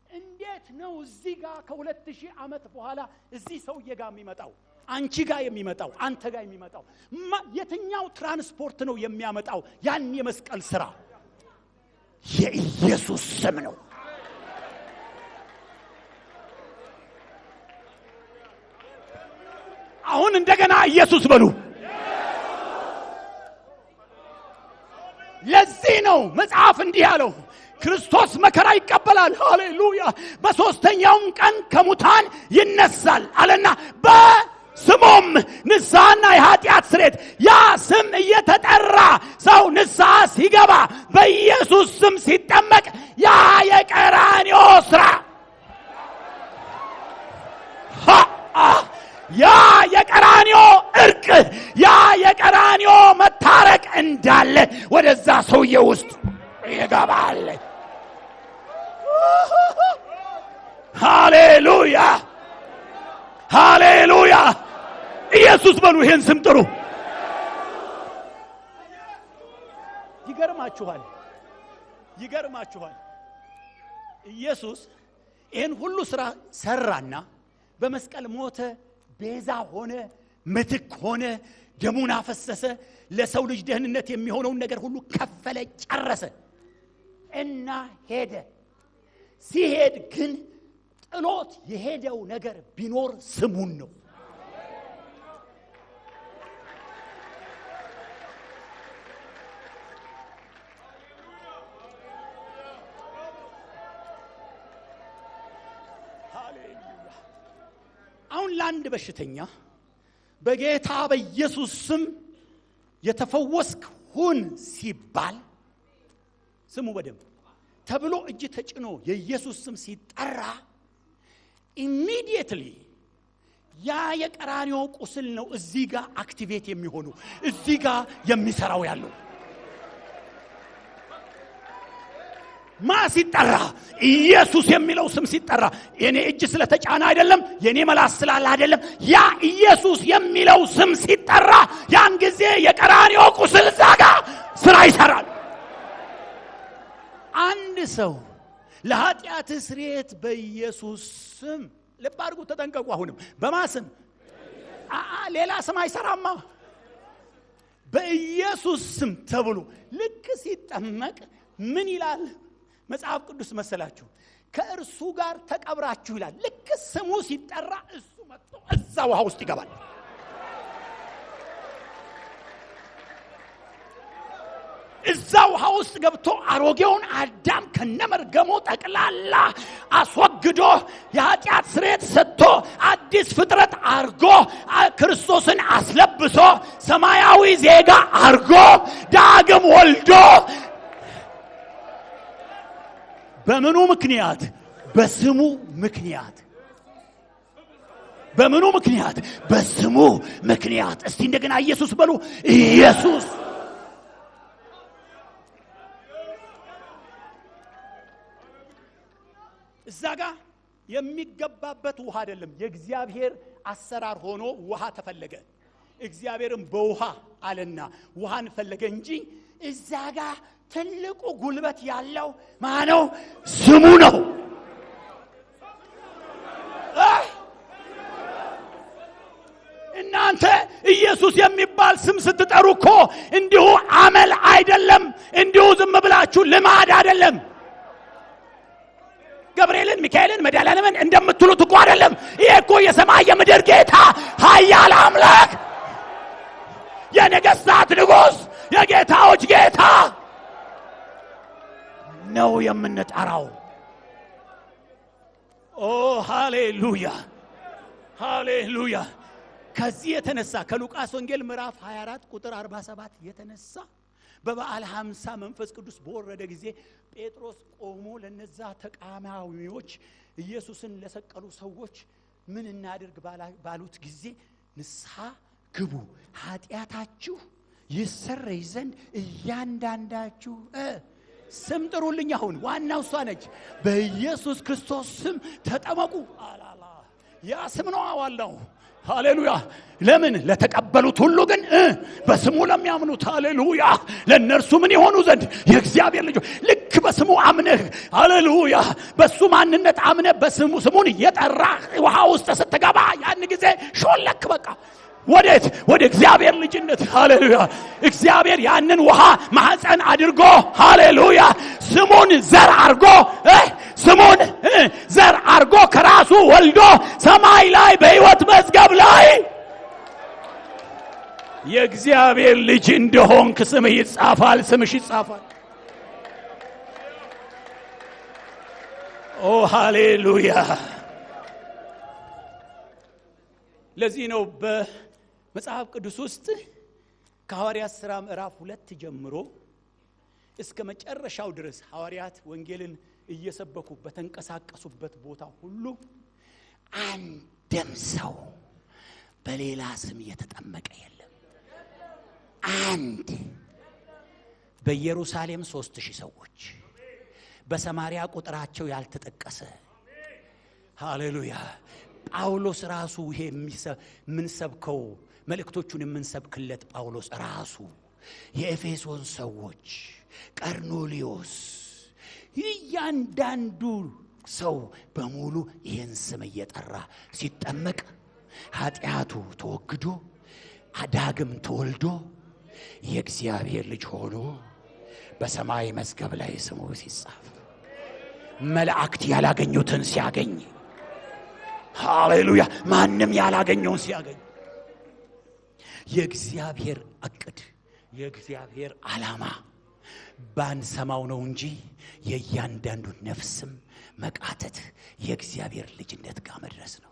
እንዴት ነው እዚህ ጋር ከ2000 ዓመት በኋላ እዚህ ሰውዬ ጋር የሚመጣው? አንቺ ጋር የሚመጣው? አንተ ጋር የሚመጣው? የትኛው ትራንስፖርት ነው የሚያመጣው ያን የመስቀል ሥራ? የኢየሱስ ስም ነው። አሁን እንደገና ኢየሱስ በሉ። ለዚህ ነው መጽሐፍ እንዲህ ያለው፣ ክርስቶስ መከራ ይቀበላል፣ ሃሌሉያ፣ በሶስተኛውም ቀን ከሙታን ይነሳል አለና በስሙም ንስሐና የኃጢአት ስርየት። ያ ስም እየተጠራ ሰው ንስሐ ሲገባ በኢየሱስ ስም ሲጠመቅ ያ የቀራንዮ ሥራ፣ ያ የቀራንዮ እርቅ፣ ያ የቀራንዮ መታረቅ እንዳለ ወደዛ ሰውዬ ውስጥ ይገባል። ሃሌሉያ ሃሌሉያ! ኢየሱስ በሉ። ይሄን ስም ጥሩ። ይገርማችኋል። ኢየሱስ ይሄን ሁሉ ስራ ሰራና በመስቀል ሞተ፣ ቤዛ ሆነ፣ ምትክ ሆነ፣ ደሙን አፈሰሰ፣ ለሰው ልጅ ደህንነት የሚሆነውን ነገር ሁሉ ከፈለ፣ ጨረሰ እና ሄደ። ሲሄድ ግን ጥሎት የሄደው ነገር ቢኖር ስሙን ነው። አሁን ለአንድ በሽተኛ በጌታ በኢየሱስ ስም የተፈወስክ ሁን ሲባል ስሙ በደም ተብሎ እጅ ተጭኖ የኢየሱስ ስም ሲጠራ ኢሚዲየትሊ ያ የቀራንዮ ቁስል ነው እዚህ ጋር አክቲቬት የሚሆነው እዚህ ጋር የሚሰራው ያለው ማ ሲጠራ ኢየሱስ የሚለው ስም ሲጠራ የኔ እጅ ስለተጫነ አይደለም የኔ መላስ ስላለ አይደለም ያ ኢየሱስ የሚለው ስም ሲጠራ ያን ጊዜ የቀራንዮ ቁስል ዛጋ ስራ ይሰራል አንድ ሰው ለኃጢአት ስርየት በኢየሱስ ስም ልብ አድርጉ ተጠንቀቁ አሁንም በማስም ሌላ ስም አይሰራማ በኢየሱስ ስም ተብሎ ልክ ሲጠመቅ ምን ይላል መጽሐፍ ቅዱስ መሰላችሁ ከእርሱ ጋር ተቀብራችሁ ይላል ልክ ስሙ ሲጠራ እሱ መጥቶ እዛ ውሃ ውስጥ ይገባል እዛ ውሃ ውስጥ ገብቶ አሮጌውን አዳም ከነመርገሙ ጠቅላላ አስወግዶ የኃጢአት ስርየት ሰጥቶ አዲስ ፍጥረት አርጎ ክርስቶስን አስለብሶ ሰማያዊ ዜጋ አርጎ ዳግም ወልዶ በምኑ ምክንያት በስሙ ምክንያት በምኑ ምክንያት በስሙ ምክንያት እስቲ እንደገና ኢየሱስ በሉ ኢየሱስ እዛጋ የሚገባበት ውሃ አይደለም የእግዚአብሔር አሰራር ሆኖ ውሃ ተፈለገ እግዚአብሔርም በውሃ አለና ውሃን ፈለገ እንጂ እዛጋ ትልቁ ጉልበት ያለው ማነው ስሙ ነው እናንተ ኢየሱስ የሚባል ስም ስትጠሩኮ እንዲሁ አመል አይደለም እንዲሁ ዝም ብላችሁ ልማድ አይደለም ገብርኤልን ሚካኤልን መድኃኒዓለምን እንደምትሉት እኮ አይደለም ይሄ እኮ የሰማይ የምድር ጌታ ኃያል አምላክ የነገሥታት ንጉሥ የጌታዎች ጌታ ነው የምንጠራው ኦ ሃሌሉያ ሃሌሉያ ከዚህ የተነሳ ከሉቃስ ወንጌል ምዕራፍ 24 ቁጥር 47 የተነሳ በበዓል 50 መንፈስ ቅዱስ በወረደ ጊዜ ጴጥሮስ ቆሞ ለነዛ ተቃዋሚዎች ኢየሱስን ለሰቀሉ ሰዎች ምን እናድርግ ባሉት ጊዜ ንስሐ ግቡ ኃጢአታችሁ ይሰረይ ዘንድ እያንዳንዳችሁ ስም ጥሩልኝ አሁን ዋናው እሷ ነች በኢየሱስ ክርስቶስ ስም ተጠመቁ አላላ ያ ስም ነው ዋናው ሃሌሉያ ለምን ለተቀበሉት ሁሉ ግን በስሙ ለሚያምኑት ሃሌሉያ ለነርሱ ምን ይሆኑ ዘንድ የእግዚአብሔር ልጅ ልክ በስሙ አምነህ ሃሌሉያ በሱ ማንነት አምነህ በስሙ ስሙን እየጠራህ ውሃ ውስጥ ስትገባ ያን ጊዜ ሾለክ በቃ ወዴት ወደ እግዚአብሔር ልጅነት ሃሌሉያ እግዚአብሔር ያንን ውሃ ማህፀን አድርጎ ሃሌሉያ ስሙን ዘር አርጎ ስሙን ዘር አርጎ ከራሱ ወልዶ ሰማይ ላይ በሕይወት መዝገብ ላይ የእግዚአብሔር ልጅ እንደሆንክ ስምህ ይጻፋል ስምሽ ይጻፋል ኦ ሃሌሉያ ለዚህ ነው በመጽሐፍ ቅዱስ ውስጥ ከሐዋርያት ሥራ ምዕራፍ 2 ጀምሮ እስከ መጨረሻው ድረስ ሐዋርያት ወንጌልን እየሰበኩ በተንቀሳቀሱበት ቦታ ሁሉ አንድም ሰው በሌላ ስም የተጠመቀ የለም አንድ በኢየሩሳሌም 3000 ሰዎች በሰማርያ ቁጥራቸው ያልተጠቀሰ ሃሌሉያ ጳውሎስ ራሱ ይሄ ምን ሰብከው መልእክቶቹን ምን ሰብክለት ጳውሎስ ራሱ የኤፌሶን ሰዎች ቀርኖሊዮስ እያንዳንዱ ሰው በሙሉ ይሄን ስም እየጠራ ሲጠመቅ ኃጢአቱ ተወግዶ ዳግም ተወልዶ የእግዚአብሔር ልጅ ሆኖ በሰማይ መዝገብ ላይ ስሙ ሲጻፍ መላእክት ያላገኙትን ሲያገኝ ሃሌሉያ ማንንም ያላገኘውን ሲያገኝ የእግዚአብሔር እቅድ የእግዚአብሔር ዓላማ ባንሰማው ነው እንጂ የእያንዳንዱ ነፍስም መቃተት የእግዚአብሔር ልጅነት ጋር መድረስ ነው።